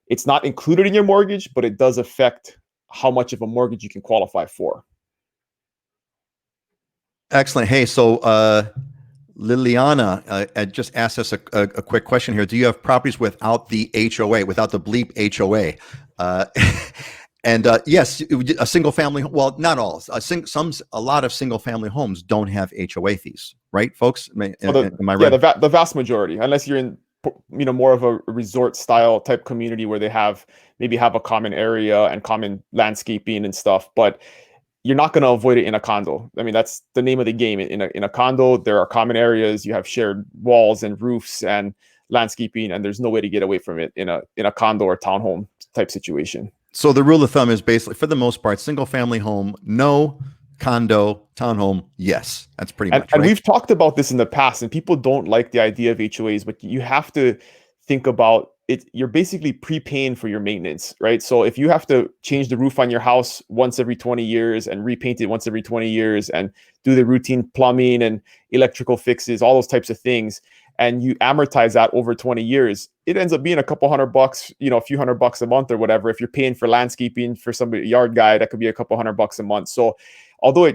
it's not included in your mortgage, but it does affect how much of a mortgage you can qualify for. Excellent. Hey, so Liliana just asked us a quick question here. Do you have properties without the HOA, without the bleep HOA? And yes, a single family. Well, not all. A lot of single family homes don't have HOA fees, right, folks? Am I right? Yeah, the vast majority, unless you're in more of a resort style type community where they maybe have a common area and common landscaping and stuff, but you're not going to avoid it in a condo. I mean, that's the name of the game. In a condo, there are common areas. You have shared walls and roofs and landscaping, and there's no way to get away from it in a condo or townhome type situation. So the rule of thumb is basically, for the most part, single family home, no; condo, townhome, yes. That's pretty much. And right? we've talked about this in the past, and people don't like the idea of HOAs, but you have to think about it. You're basically prepaying for your maintenance, right? So if you have to change the roof on your house once every 20 years and repaint it once every 20 years and do the routine plumbing and electrical fixes, all those types of things, and you amortize that over 20 years, it ends up being a couple $100, a few $100 a month or whatever. If you're paying for landscaping for somebody, a yard guy, that could be a couple $100 a month. So although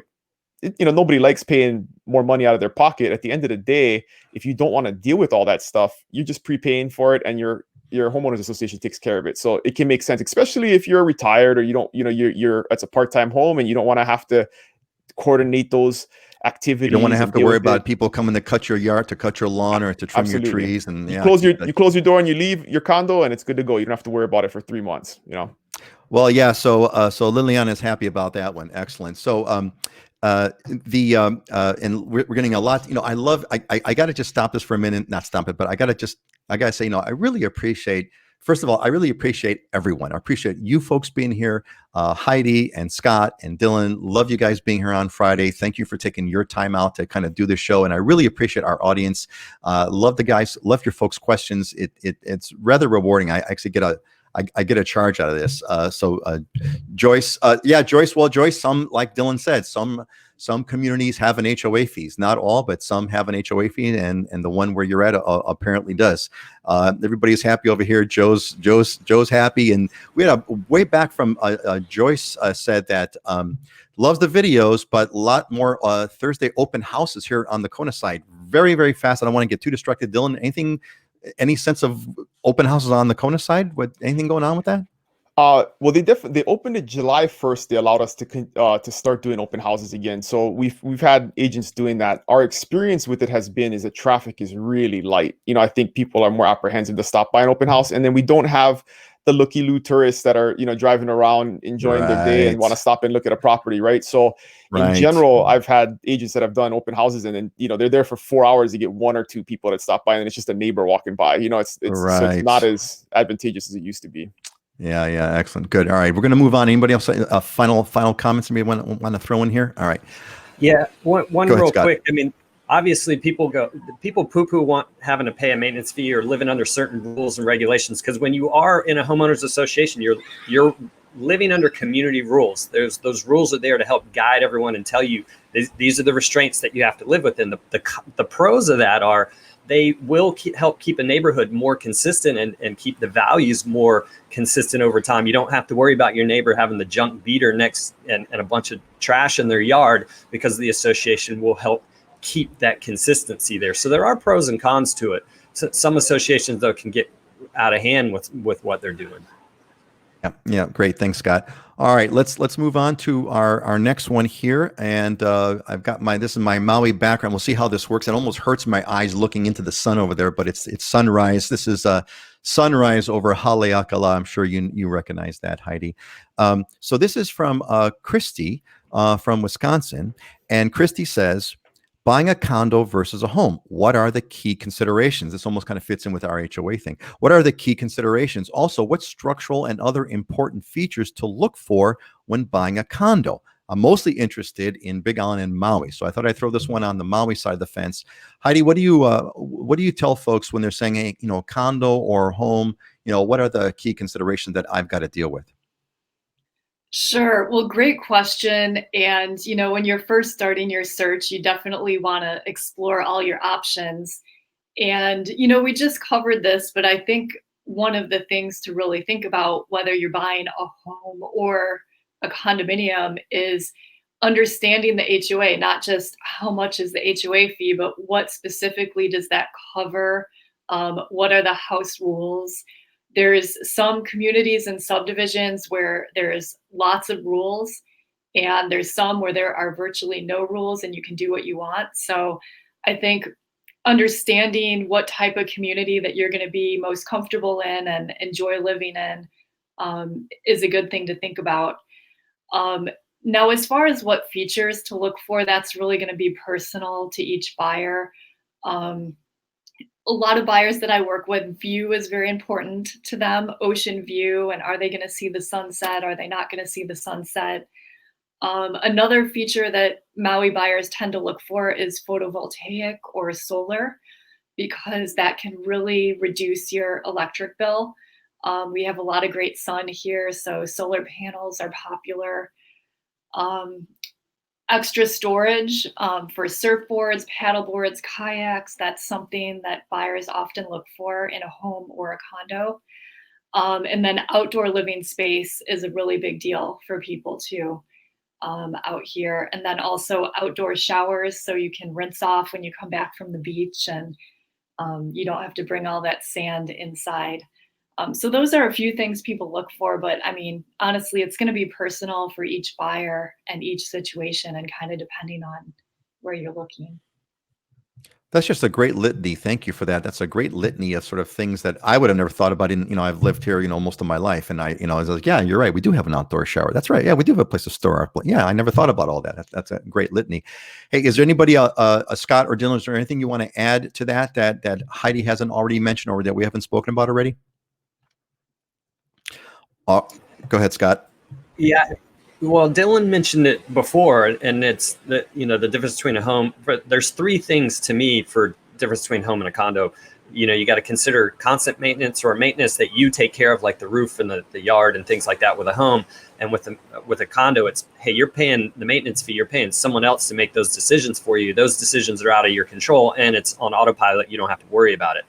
nobody likes paying more money out of their pocket, at the end of the day, if you don't want to deal with all that stuff, you're just prepaying for it, and your homeowners association takes care of it. So it can make sense, especially if you're retired, or you're it's a part-time home and you don't want to have to coordinate those activities. You don't want to have to worry about people coming to cut your yard, to cut your lawn, or to trim your trees. And you close your door and you leave your condo, and it's good to go. You don't have to worry about it for 3 months. Well, yeah. So Liliana is happy about that one. Excellent. So and we're getting a lot. I got to just stop this for a minute. Not stop it, but I got to say, I really appreciate. First of all, I really appreciate everyone. I appreciate you folks being here, Heidi and Scott and Dylan. Love you guys being here on Friday. Thank you for taking your time out to kind of do this show. And I really appreciate our audience. Love the guys. Love your folks' questions. It's rather rewarding. I actually get a charge out of this. So Joyce, Joyce. Well, Joyce, some, like Dylan said, some communities have an HOA fees. Not all, but some have an HOA fee, and the one where you're at apparently does. Everybody's happy over here. Joe's happy, and we had a way back from Joyce said that loves the videos, but a lot more Thursday open houses here on the Kona side. Very, very fast. I don't want to get too distracted. Dylan, any sense of open houses on the Kona side? Anything going on with that? Well, they opened it July 1st. They allowed us to start doing open houses again. So we've had agents doing that. Our experience with it has been is that traffic is really light. I think people are more apprehensive to stop by an open house, and then we don't have the looky-loo tourists that are driving around enjoying their day and want to stop and look at a property, right? So in general, I've had agents that have done open houses, and then they're there for 4 hours to get 1 or 2 people that stop by, and it's just a neighbor walking by. So it's not as advantageous as it used to be. Yeah, excellent, good. All right, we're going to move on. Anybody else? Final comments? Somebody want to throw in here? All right. Yeah, one real quick. I mean, obviously, people poo-poo having to pay a maintenance fee or living under certain rules and regulations, because when you are in a homeowners association, you're living under community rules. Those rules are there to help guide everyone and tell you these are the restraints that you have to live within. The pros of that are they will help keep a neighborhood more consistent and keep the values more consistent over time. You don't have to worry about your neighbor having the junk beater next and a bunch of trash in their yard, because the association will help keep that consistency there. So there are pros and cons to it. So some associations, though, can get out of hand with what they're doing. Yeah, great. Thanks, Scott. All right, let's move on to our next one here. And I've got this is my Maui background. We'll see how this works. It almost hurts my eyes looking into the sun over there, but it's sunrise. This is sunrise over Haleakala. I'm sure you recognize that, Heidi. So this is from Christy from Wisconsin. And Christy says, buying a condo versus a home, what are the key considerations? This almost kind of fits in with our HOA thing. What are the key considerations? Also, what structural and other important features to look for when buying a condo? I'm mostly interested in Big Island and Maui, so I thought I'd throw this one on the Maui side of the fence. Heidi, what do you tell folks when they're saying, hey, condo or home? What are the key considerations that I've got to deal with? Sure. Well, great question. And, when you're first starting your search, you definitely want to explore all your options. And, we just covered this, but I think one of the things to really think about whether you're buying a home or a condominium is understanding the HOA, not just how much is the HOA fee, but what specifically does that cover? What are the house rules? There's some communities and subdivisions where there's lots of rules, and there's some where there are virtually no rules and you can do what you want. So I think understanding what type of community that you're going to be most comfortable in and enjoy living in is a good thing to think about. Now, as far as what features to look for, that's really going to be personal to each buyer. A lot of buyers that I work with, view is very important to them, ocean view, and are they going to see the sunset? Are they not going to see the sunset? Another feature that Maui buyers tend to look for is photovoltaic or solar, because that can really reduce your electric bill. We have a lot of great sun here, so solar panels are popular. Extra storage for surfboards, paddleboards, kayaks. That's something that buyers often look for in a home or a condo. And then outdoor living space is a really big deal for people too out here. And then also outdoor showers, so you can rinse off when you come back from the beach, and you don't have to bring all that sand inside. So those are a few things people look for, but I mean, honestly, it's going to be personal for each buyer and each situation, and kind of depending on where you're looking. That's just a great litany. Thank you for that. That's a great litany of sort of things that I would have never thought about. I've lived here, most of my life, and I was like, yeah, you're right. We do have an outdoor shower. That's right. Yeah, we do have a place to store our. Yeah, I never thought about all that. That's a great litany. Hey, is there anybody, Scott or Dylan, is there anything you want to add to that Heidi hasn't already mentioned or that we haven't spoken about already? Go ahead, Scott. Yeah. Well, Dylan mentioned it before, and it's the difference between a home. There's three things to me for difference between home and a condo. You got to consider constant maintenance or maintenance that you take care of, like the roof and the yard and things like that with a home. And with a condo, it's, hey, you're paying the maintenance fee. You're paying someone else to make those decisions for you. Those decisions are out of your control, and it's on autopilot. You don't have to worry about it.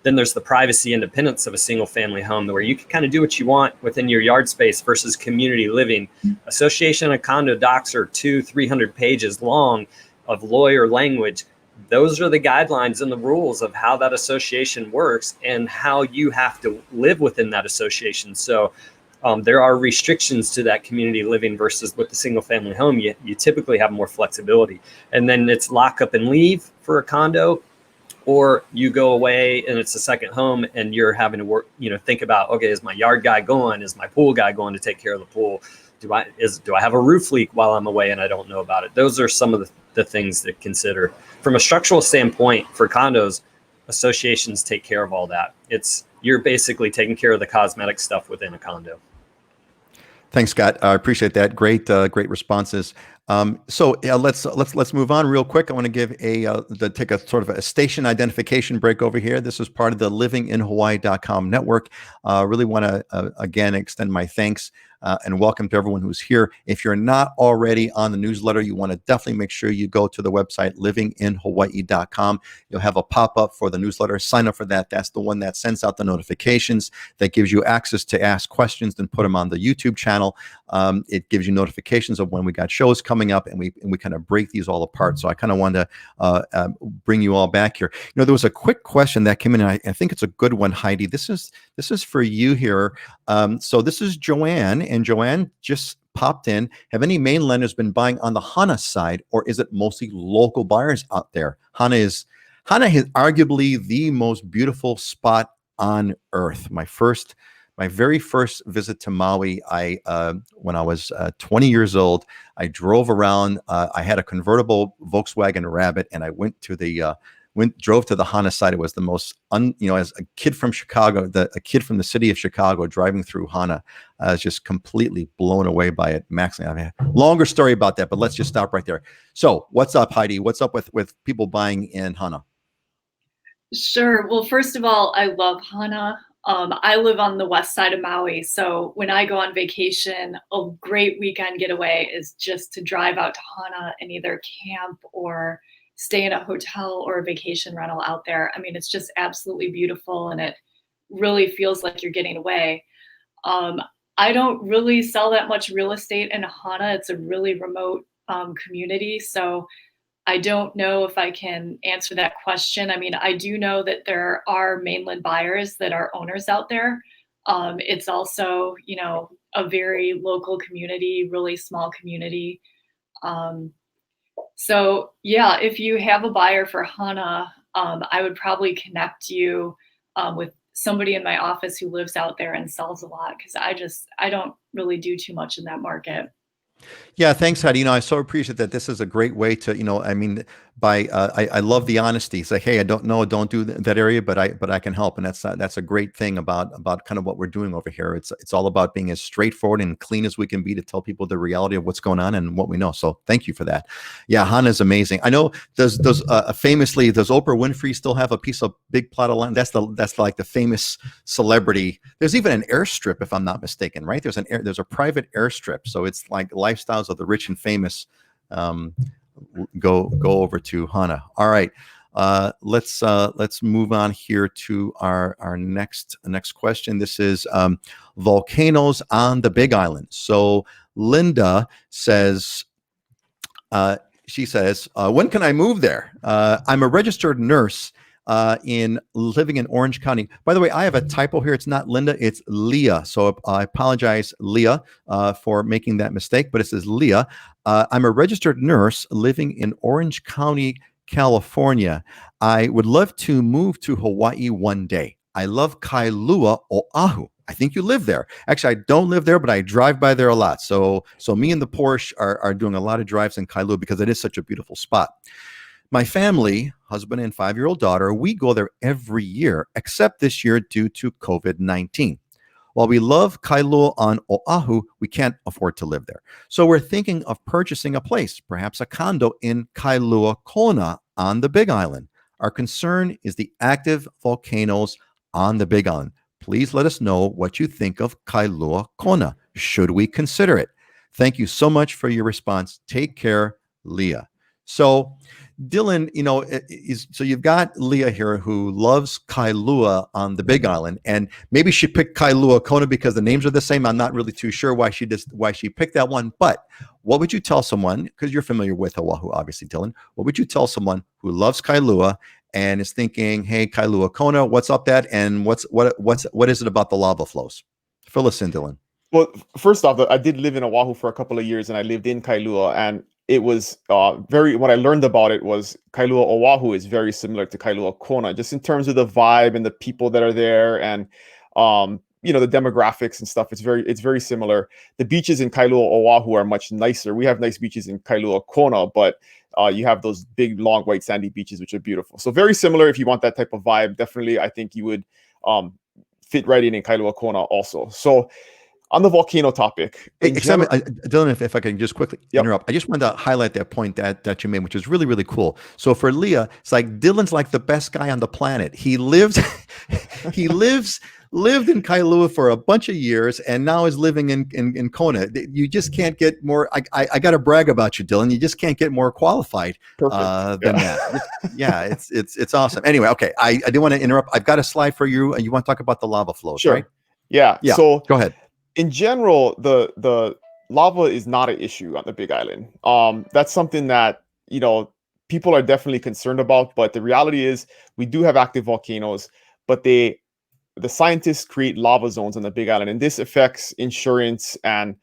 Then there's the privacy independence of a single family home, where you can kind of do what you want within your yard space versus community living. Association and condo docs are 200-300 pages long of lawyer language. Those are the guidelines and the rules of how that association works and how you have to live within that association. So there are restrictions to that community living versus with the single family home. You typically have more flexibility. And then it's lock up and leave for a condo. Or you go away and it's a second home and you're having to work, think about, okay, is my yard guy going? Is my pool guy going to take care of the pool? Do I have a roof leak while I'm away and I don't know about it? Those are some of the things to consider. From a structural standpoint for condos, associations take care of all that. You're basically taking care of the cosmetic stuff within a condo. Thanks, Scott. I appreciate that. Great responses. So let's move on real quick. I want to give take a sort of a station identification break over here. This is part of the livinginhawaii.com network. Really want to again extend my thanks and welcome to everyone who's here. If you're not already on the newsletter, you want to definitely make sure you go to the website livinginhawaii.com. You'll have a pop-up for the newsletter. Sign up for that. That's the one that sends out the notifications, that gives you access to ask questions and put them on the YouTube channel. It gives you notifications of when we got shows coming up, and we kind of break these all apart. So I kind of wanted to bring you all back here. There was a quick question that came in, and I think it's a good one, Heidi. This is for you here. So this is Joanne, and Joanne just popped in. Have any mainlanders been buying on the Hana side, or is it mostly local buyers out there? Hana is arguably the most beautiful spot on earth. My first my very first visit to Maui, when I was 20 years old, I drove around. I had a convertible Volkswagen Rabbit, and I drove to the Hana side. It was the most, as a kid from Chicago, a kid from the city of Chicago driving through Hana, I was just completely blown away by it. Maxing. I mean, longer story about that, but let's just stop right there. So, what's up, Heidi? What's up with people buying in Hana? Sure. Well, first of all, I love Hana. I live on the west side of Maui, so when I go on vacation, a great weekend getaway is just to drive out to Hana and either camp or stay in a hotel or a vacation rental out there. I mean, it's just absolutely beautiful, and it really feels like you're getting away. Um, I don't really sell that much real estate in Hana. It's a really remote community, so I don't know if I can answer that question. I mean, I do know that there are mainland buyers that are owners out there. It's also, a very local community, really small community. So yeah, if you have a buyer for Hana, I would probably connect you with somebody in my office who lives out there and sells a lot, because I don't really do too much in that market. Yeah, thanks, Heidi. I so appreciate that. This is a great way to, I mean, I love the honesty. It's like, hey, I don't know, don't do that area, but I can help, and that's a great thing about kind of what we're doing over here. It's all about being as straightforward and clean as we can be to tell people the reality of what's going on and what we know. So thank you for that. Yeah, Hana is amazing. I know famously, does Oprah Winfrey still have a piece of big plot of land? That's like the famous celebrity. There's even an airstrip, if I'm not mistaken, right? There's a private airstrip, so it's like lifestyles of the rich and famous go over to Hana. All right, let's move on here to our next question. This is volcanoes on the Big Island. So Linda says, she says, when can I move there? I'm a registered nurse living in Orange County. By the way, I have a typo here. It's not Linda, it's Leah. So I apologize, Leah, for making that mistake, but it says Leah. I'm a registered nurse living in Orange County, California. I would love to move to Hawaii one day. I love Kailua, Oahu. I think you live there. Actually, I don't live there, but I drive by there a lot. So me and the Porsche are doing a lot of drives in Kailua because it is such a beautiful spot. My family, husband and 5-year-old daughter, we go there every year, except this year due to COVID-19. While we love Kailua on Oahu, we can't afford to live there. So we're thinking of purchasing a place, perhaps a condo in Kailua Kona on the Big Island. Our concern is the active volcanoes on the Big Island. Please let us know what you think of Kailua Kona. Should we consider it? Thank you so much for your response. Take care, Leah. So Dylan, so you've got Leah here who loves Kailua on the Big Island, and maybe she picked Kailua Kona because the names are the same. I'm not really too sure why she picked that one. But what would you tell someone, because you're familiar with Oahu, obviously, Dylan? What would you tell someone who loves Kailua and is thinking, "Hey, Kailua Kona, what's up that? And what is it about the lava flows?" Fill us in, Dylan. Well, first off, I did live in Oahu for a couple of years, and I lived in Kailua, and it was what I learned about it was Kailua Oahu is very similar to Kailua Kona, just in terms of the vibe and the people that are there, and the demographics and stuff. It's very similar. The beaches in Kailua Oahu are much nicer. We have nice beaches in Kailua Kona, but you have those big, long, white, sandy beaches, which are beautiful. So very similar. If you want that type of vibe, definitely, I think you would fit right in Kailua Kona also. So on the volcano topic, Dylan, if I can just quickly interrupt, I just wanted to highlight that point that you made, which is really, really cool. So for Leah, it's like Dylan's like the best guy on the planet. He lived in Kailua for a bunch of years and now is living in Kona. You just can't get more. I got to brag about you, Dylan. You just can't get more qualified than that. Yeah, it's awesome. Anyway, okay, I didn't want to interrupt. I've got a slide for you, and you want to talk about the lava flows, sure. Right? Yeah. So go ahead. In general, the lava is not an issue on the Big Island. That's something that people are definitely concerned about. But the reality is, we do have active volcanoes, but the scientists create lava zones on the Big Island, and this affects insurance, and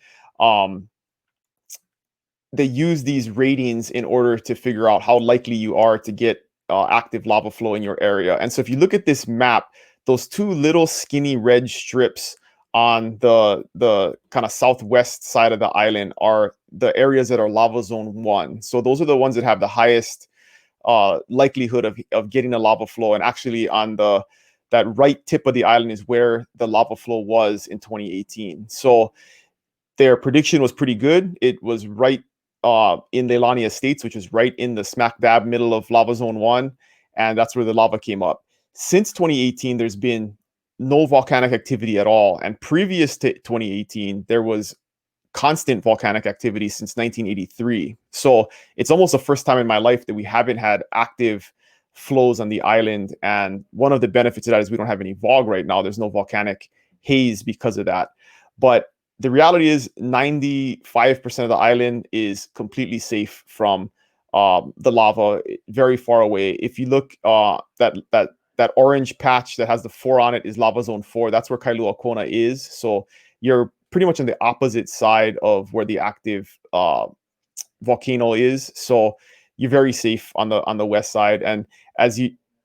they use these ratings in order to figure out how likely you are to get active lava flow in your area. And so if you look at this map, those two little skinny red strips on the kind of southwest side of the island are the areas that are lava zone 1. So those are the ones that have the highest likelihood of getting a lava flow. And actually on that right tip of the island is where the lava flow was in 2018. So their prediction was pretty good. It was right in Leilani Estates, which is right in the smack dab middle of lava zone 1. And that's where the lava came up. Since 2018, there's been no volcanic activity at all. And previous to 2018, there was constant volcanic activity since 1983. So it's almost the first time in my life that we haven't had active flows on the island. And one of the benefits of that is we don't have any VOG right now. There's no volcanic haze because of that. But the reality is 95% of the island is completely safe from the lava, very far away. If you look, that orange patch that has the 4 on it is lava zone 4. That's where Kailua Kona is. So you're pretty much on the opposite side of where the active volcano is. So you're very safe on the west side. And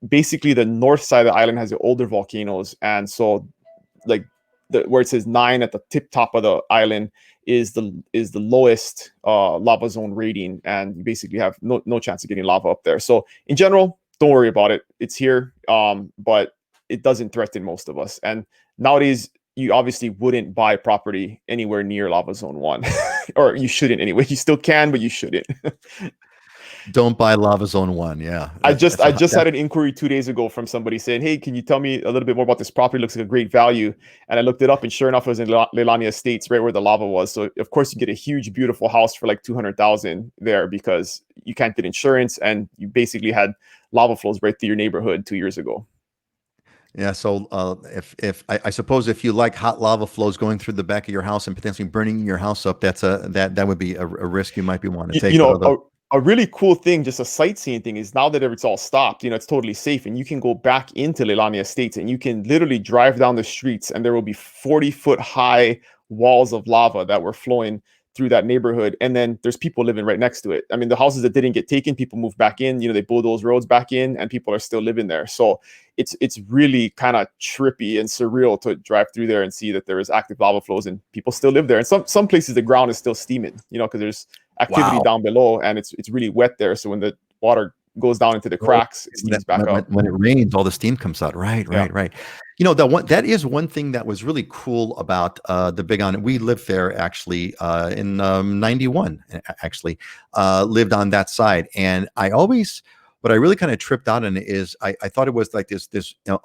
basically the north side of the island has the older volcanoes. And so like where it says 9 at the top of the island is the lowest lava zone rating. And you basically have no chance of getting lava up there. So in general, don't worry about it. It's here, but it doesn't threaten most of us. And nowadays, you obviously wouldn't buy property anywhere near lava zone 1, or you shouldn't anyway. You still can, but you shouldn't. Don't buy lava zone 1. Yeah. I just had an inquiry 2 days ago from somebody saying, "Hey, can you tell me a little bit more about this property? It looks like a great value." And I looked it up, and sure enough, it was in Leilani Estates, right where the lava was. So of course, you get a huge, beautiful house for like $200,000 there because you can't get insurance, and you basically had lava flows right through your neighborhood 2 years ago. Yeah, so if I suppose if you like hot lava flows going through the back of your house and potentially burning your house up, that would be a risk you might be wanting to take. A really cool thing, just a sightseeing thing, is now that it's all stopped, it's totally safe, and you can go back into Leilani Estates and you can literally drive down the streets, and there will be 40-foot high walls of lava that were flowing through that neighborhood. And then there's people living right next to it. I mean, the houses that didn't get taken, people moved back in, they bulldoze roads back in, and people are still living there. So it's really kind of trippy and surreal to drive through there and see that there is active lava flows and people still live there. And some places the ground is still steaming, because there's activity down below, and it's really wet there. So when the water goes down into the cracks, it steams back up. When it rains, all the steam comes out. Right. That is one thing that was really cool about the Big Island. We lived there actually in 91. Actually, lived on that side, and what I really kind of tripped out on is I thought it was like this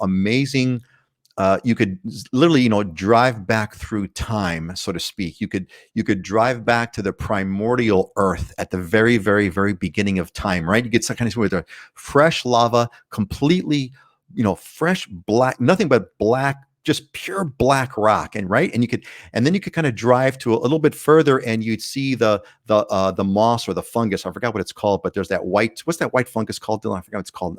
amazing. You could literally, drive back through time, so to speak. You could drive back to the primordial Earth at the very, very, very beginning of time, right? You get some kind of with a fresh lava, completely, fresh black, nothing but black, just pure black rock, and then you could kind of drive to a little bit further, and you'd see the moss or the fungus. I forgot what it's called, but there's what's that white fungus called, Dylan? I forgot what it's called.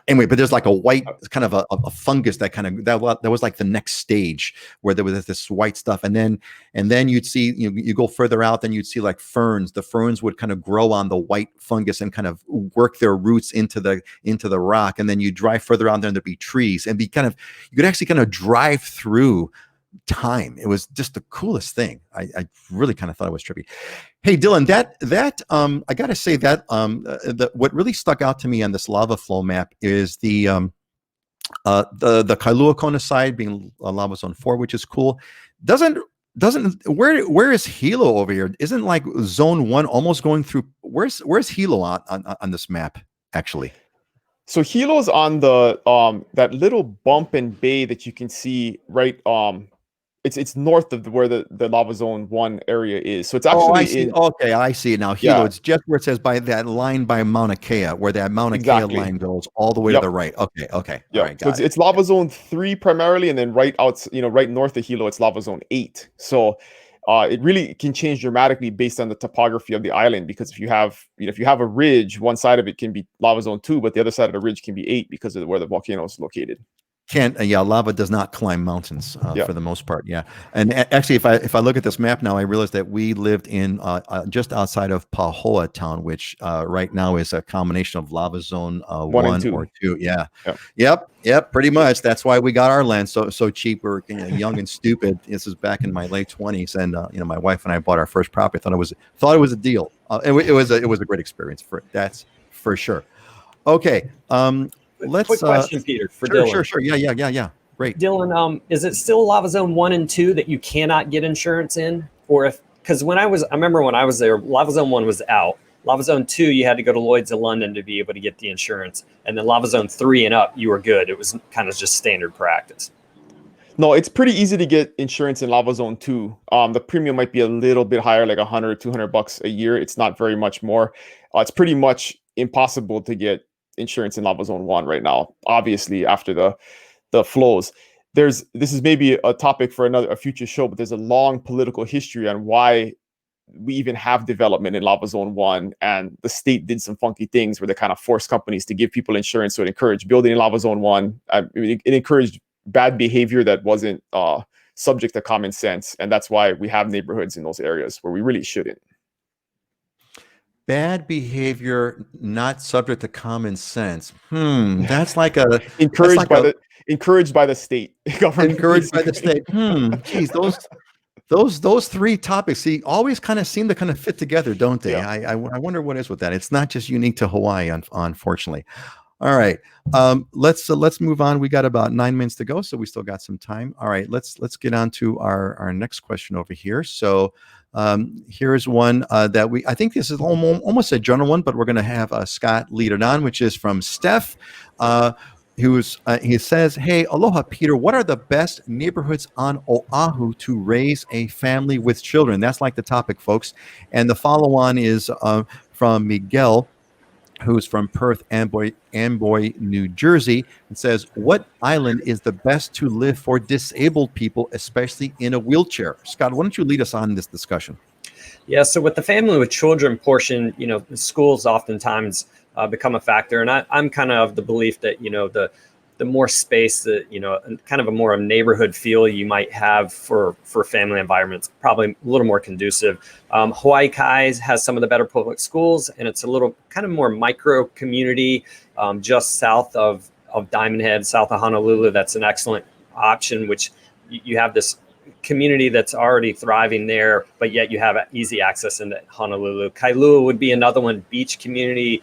Anyway, but there's like a white kind of a fungus that was like the next stage where there was this white stuff, and then you'd see you go further out, then you'd see like ferns. The ferns would kind of grow on the white fungus and kind of work their roots into the rock, and then you drive further out there and there'd be trees, and you could actually kind of drive through time. It was just the coolest thing. I really kind of thought it was trippy. Hey, Dylan, that I gotta say that what really stuck out to me on this lava flow map is the Kailua Kona side being lava zone 4, which is cool. Where is Hilo over here? Isn't like zone 1 almost going through? Where's Hilo on this map actually? So Hilo's on the that little bump and bay that you can see right it's north of where the lava zone 1 area is. So it's actually I see. Okay, I see it now. Hilo, it's just where it says by that line by Mauna Kea, where that Mauna Kea line goes all the way to the right. Okay. Yeah. All right, so it's lava zone 3 primarily, and then right north of Hilo, it's lava zone 8. So it really can change dramatically based on the topography of the island, because if you have a ridge, one side of it can be lava zone 2, but the other side of the ridge can be 8 because of where the volcano is located. Can't yeah, lava does not climb mountains Yeah. for the most part. Yeah, and actually, if I look at this map now, I realize that we lived in just outside of Pahoa town, which right now is a combination of lava zone One and 1 two. or 2. Yeah, Yeah. yep, pretty much. That's why we got our land so cheap. We're young and stupid. This is back in my late 20s, and my wife and I bought our first property. Thought it was a deal. It was a great experience that's for sure. Okay. Let's Quick question, Peter, for Dylan. Sure. Yeah. Great. Dylan, is it still lava zone 1 and 2 that you cannot get insurance in? Or because I remember when I was there, lava zone 1 was out. Lava zone 2, you had to go to Lloyd's of London to be able to get the insurance. And then lava zone 3 and up, you were good. It was kind of just standard practice. No, it's pretty easy to get insurance in lava zone 2. The premium might be a little bit higher, like $100, $200 a year. It's not very much more. It's pretty much impossible to get insurance in lava zone 1 right now, obviously, after the flows. This is maybe a topic for a future show, but there's a long political history on why we even have development in lava zone 1, and the state did some funky things where they kind of forced companies to give people insurance. So it encouraged building in lava zone 1. It encouraged bad behavior that wasn't subject to common sense, and that's why we have neighborhoods in those areas where we really shouldn't. Bad behavior not subject to common sense. That's like a encouraged by the state government. Encouraged by the state. Geez, those three topics always kind of seem to kind of fit together, don't they? Yeah. I wonder what is with that. It's not just unique to Hawaii, unfortunately. All right, let's move on. We got about 9 minutes to go, so we still got some time. All right, let's get on to our next question over here. So here's one that I think this is almost a general one, but we're going to have Scott lead it on, which is from Steph. He says, "Hey, aloha, Peter. What are the best neighborhoods on Oahu to raise a family with children?" That's like the topic, folks. And the follow-on is from Miguel, who's from Perth Amboy, New Jersey, and says, "What island is the best to live for disabled people, especially in a wheelchair?" Scott, why don't you lead us on this discussion? Yeah, so with the family with children portion, the schools oftentimes become a factor. And I'm kind of the belief that, the more space that, kind of a more neighborhood feel you might have for family environments, probably a little more conducive. Hawaii Kai has some of the better public schools, and it's a little kind of more micro community just south of Diamond Head, south of Honolulu. That's an excellent option, which you have this community that's already thriving there, but yet you have easy access into Honolulu. Kailua would be another one, beach community,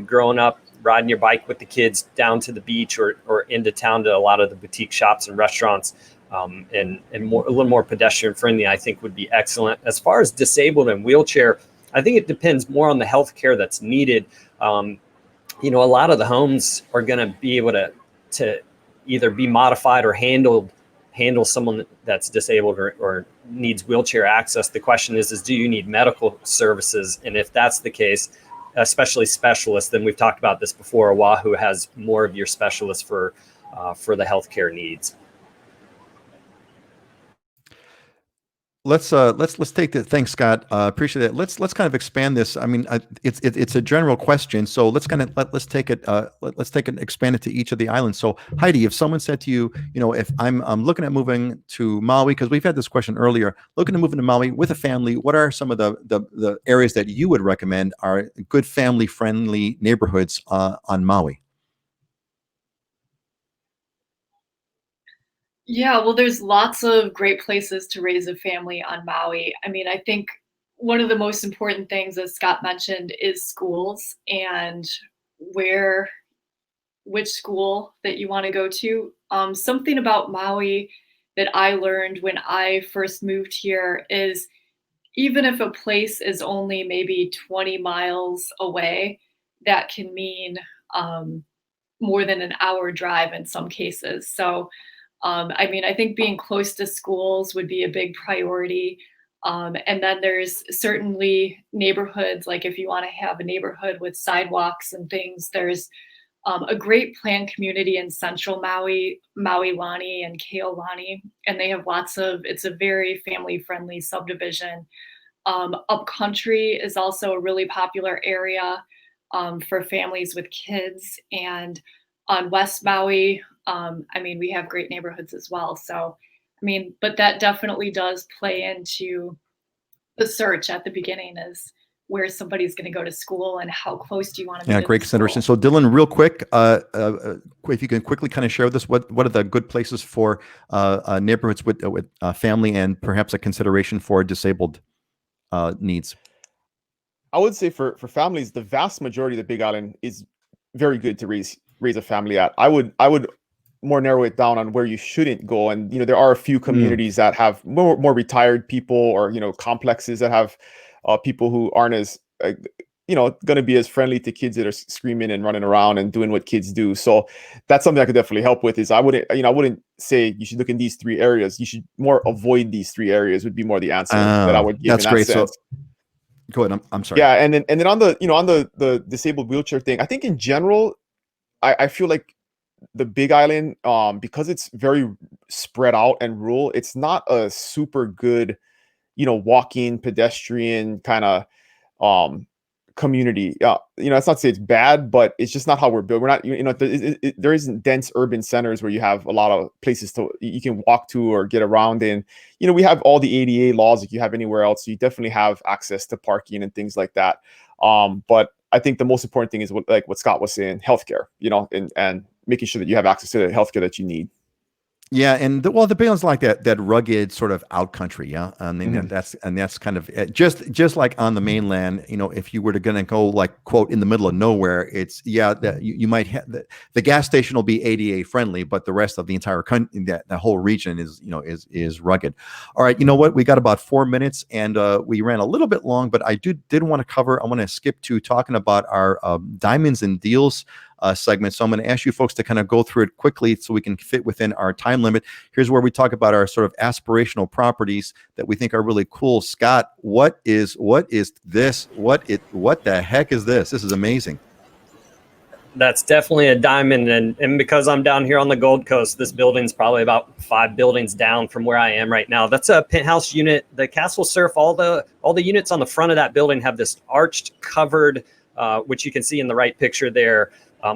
growing up, riding your bike with the kids down to the beach or into town to a lot of the boutique shops and restaurants, and a little more pedestrian friendly, I think would be excellent. As far as disabled and wheelchair, I think it depends more on the health care that's needed. A lot of the homes are going to be able to either be modified or handle someone that's disabled or needs wheelchair access. The question is do you need medical services? And if that's the case, especially specialists, then we've talked about this before, Oahu has more of your specialists for the healthcare needs. Let's take the thanks, Scott. Appreciate it. Let's kind of expand this. I mean, it's a general question, so let's kind of let's take it and expand it to each of the islands. So Heidi, if someone said to you, if I'm looking at moving to Maui, because we've had this question earlier, looking to move into Maui with a family, what are some of the areas that you would recommend are good family friendly neighborhoods on Maui? Yeah, well, there's lots of great places to raise a family on Maui. I mean, I think one of the most important things, as Scott mentioned, is schools and which school that you want to go to. Something about Maui that I learned when I first moved here is even if a place is only maybe 20 miles away, that can mean more than an hour drive in some cases. So I think being close to schools would be a big priority. And then there's certainly neighborhoods, like if you want to have a neighborhood with sidewalks and things, there's a great planned community in central Maui, Lani and Keolani, and they have it's a very family-friendly subdivision. Upcountry is also a really popular area for families with kids. And on West Maui, I mean, we have great neighborhoods as well. So, I mean, but that definitely does play into the search at the beginning is where somebody's going to go to school and how close do you want to be Yeah, to great the school. consideration. So Dylan, real quick, if you can quickly kind of share with us, what are the good places for neighborhoods with family and perhaps a consideration for disabled needs? I would say for families, the vast majority of the Big Island is very good to raise a family at. I would more narrow it down on where you shouldn't go. And there are a few communities that have more retired people, or complexes that have people who aren't as going to be as friendly to kids that are screaming and running around and doing what kids do. So that's something I could definitely help with. Is I wouldn't say you should look in these 3 areas. You should more avoid these 3 areas would be more the answer that I would give. That's in that great. sense. So go ahead. I'm sorry. Yeah, and then on the disabled wheelchair thing, I think in general, I feel like the Big Island, because it's very spread out and rural, it's not a super good, walking pedestrian kind of community. That's not to say it's bad, but it's just not how we're built. We're not, there isn't dense urban centers where you have a lot of places you can walk to or get around in. We have all the ADA laws like you have anywhere else. So you definitely have access to parking and things like that. But I think the most important thing is what Scott was saying, healthcare, and making sure that you have access to the healthcare that you need. Yeah, and the Big Island's like that rugged sort of out country. Yeah, I mean that's kind of just like on the mainland. If you were gonna go like quote in the middle of nowhere, it's that you might have the gas station will be ADA friendly, but the rest of the entire country, that whole region is rugged. All right, you know what? We got about 4 minutes, and we ran a little bit long, but I did want to cover. I want to skip to talking about our diamonds and deals segment. So I'm going to ask you folks to kind of go through it quickly so we can fit within our time limit. Here's where we talk about our sort of aspirational properties that we think are really cool. Scott, what is this? What the heck is this? This is amazing. That's definitely a diamond, and because I'm down here on the Gold Coast, this building's probably about 5 buildings down from where I am right now. That's a penthouse unit. The Castle Surf, all the units on the front of that building have this arched covered, which you can see in the right picture there,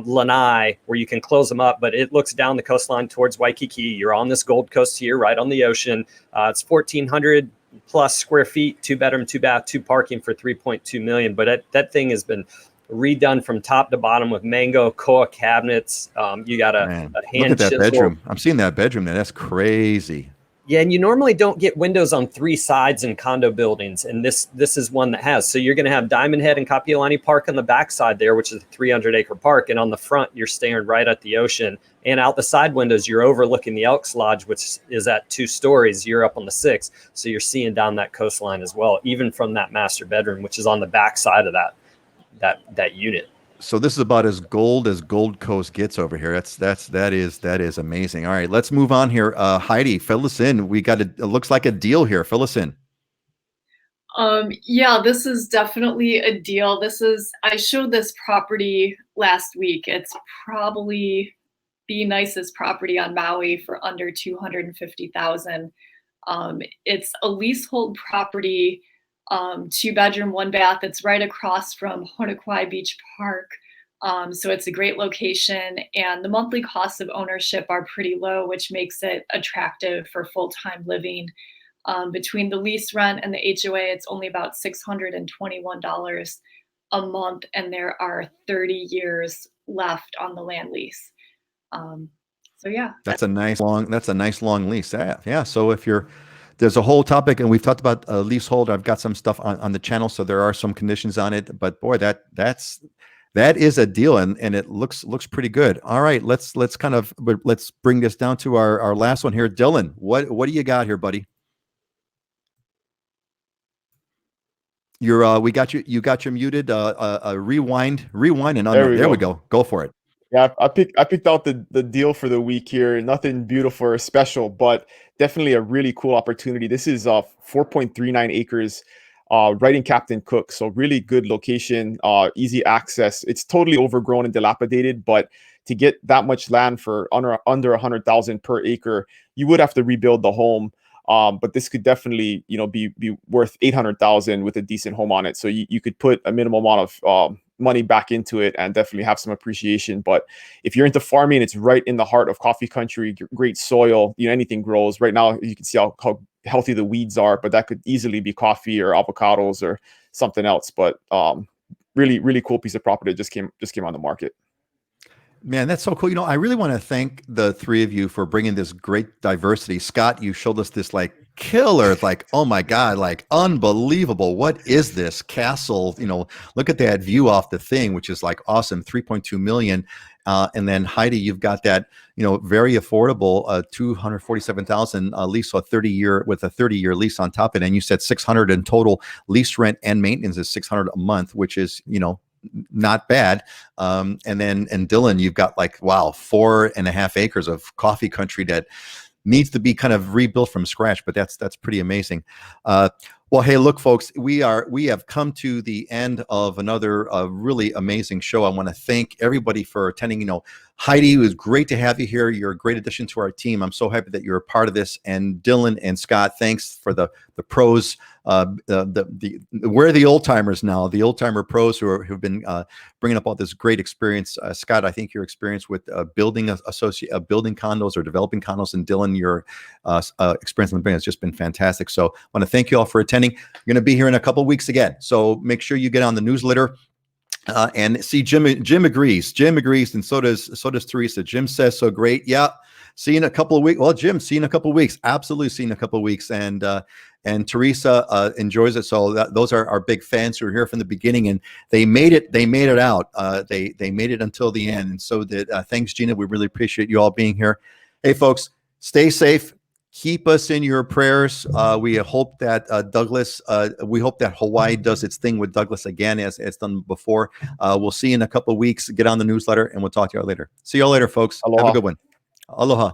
lanai, where you can close them up, but it looks down the coastline towards Waikiki. You're on this Gold Coast here, right on the ocean. It's 1,400 plus square feet, 2 bedroom, 2 bath, 2 parking for $3.2 million. But that thing has been redone from top to bottom with mango koa cabinets. You got a hand look at that chisel. bedroom. I'm seeing that bedroom there. That's crazy. Yeah, and you normally don't get windows on 3 sides in condo buildings, and this is one that has. So you're going to have Diamond Head and Kapiolani Park on the backside there, which is a 300-acre park, and on the front you're staring right at the ocean. And out the side windows you're overlooking the Elks Lodge, which is at 2 stories. You're up on the 6th, so you're seeing down that coastline as well, even from that master bedroom, which is on the backside of that unit. So this is about as Gold Coast gets over here. That is amazing. All right, let's move on here. Heidi, fill us in. We got it looks like a deal here. Fill us in. Yeah, this is definitely a deal. I showed this property last week. It's probably the nicest property on Maui for under $250,000. It's a leasehold property. 2 bedroom, 1 bath. It's right across from Honokwai Beach Park. So it's a great location, and the monthly costs of ownership are pretty low, which makes it attractive for full-time living. Between the lease rent and the HOA, it's only about $621 a month, and there are 30 years left on the land lease. So yeah, That's a nice long lease. Yeah. So there's a whole topic, and we've talked about leasehold. I've got some stuff on the channel, so there are some conditions on it. But boy, that is a deal, and it looks pretty good. All right, let's bring this down to our last one here. Dylan, what do you got here, buddy? We got you muted. Rewind, and there we go. Go for it. Yeah, I picked out the deal for the week here. Nothing beautiful or special, but definitely a really cool opportunity. This is 4.39 acres, right in Captain Cook. So really good location, easy access. It's totally overgrown and dilapidated, but to get that much land for under 100,000 per acre, you would have to rebuild the home. But this could definitely, be worth 800,000 with a decent home on it. So you could put a minimum amount of money back into it and definitely have some appreciation. But if you're into farming, it's right in the heart of coffee country, great soil, anything grows. Right now, you can see how healthy the weeds are, but that could easily be coffee or avocados or something else. But really, really cool piece of property that just came on the market. Man, that's so cool. I really want to thank the three of you for bringing this great diversity. Scott, you showed us this like killer, like, oh my God, like unbelievable. What is this castle? Look at that view off the thing, which is like awesome, 3.2 million. And then Heidi, you've got that, very affordable 247,000 lease, so a 30-year lease on top of it. And you said 600 in total lease rent and maintenance is 600 a month, which is, not bad. And Dylan, you've got like, wow, 4.5 acres of coffee country that needs to be kind of rebuilt from scratch, but that's pretty amazing. Well, hey, look, folks, we have come to the end of another really amazing show. I want to thank everybody for attending. Heidi, it was great to have you here. You're a great addition to our team. I'm so happy that you're a part of this. And Dylan and Scott, thanks for the pros. We're the old timers now, the old timer pros who've been bringing up all this great experience. Scott, I think your experience with building condos or developing condos, and Dylan, your experience in the business has just been fantastic. So I want to thank you all for attending. You're going to be here in a couple of weeks again. So make sure you get on the newsletter. And see, Jim agrees, and so does Teresa. Jim says, so great. Yeah. See you in a couple of weeks. Well, Jim, see you in a couple of weeks. Absolutely. See you in a couple of weeks. And Teresa enjoys it. So those are our big fans who are here from the beginning, and they made it out. They made it until the end. And so did, thanks, Gina. We really appreciate you all being here. Hey folks, stay safe. Keep us in your prayers. We hope that Douglas, we hope that Hawaii does its thing with Douglas again, as it's done before. We'll see you in a couple of weeks. Get on the newsletter, and we'll talk to you all later. See you all later, folks. Aloha. Have a good one. Aloha.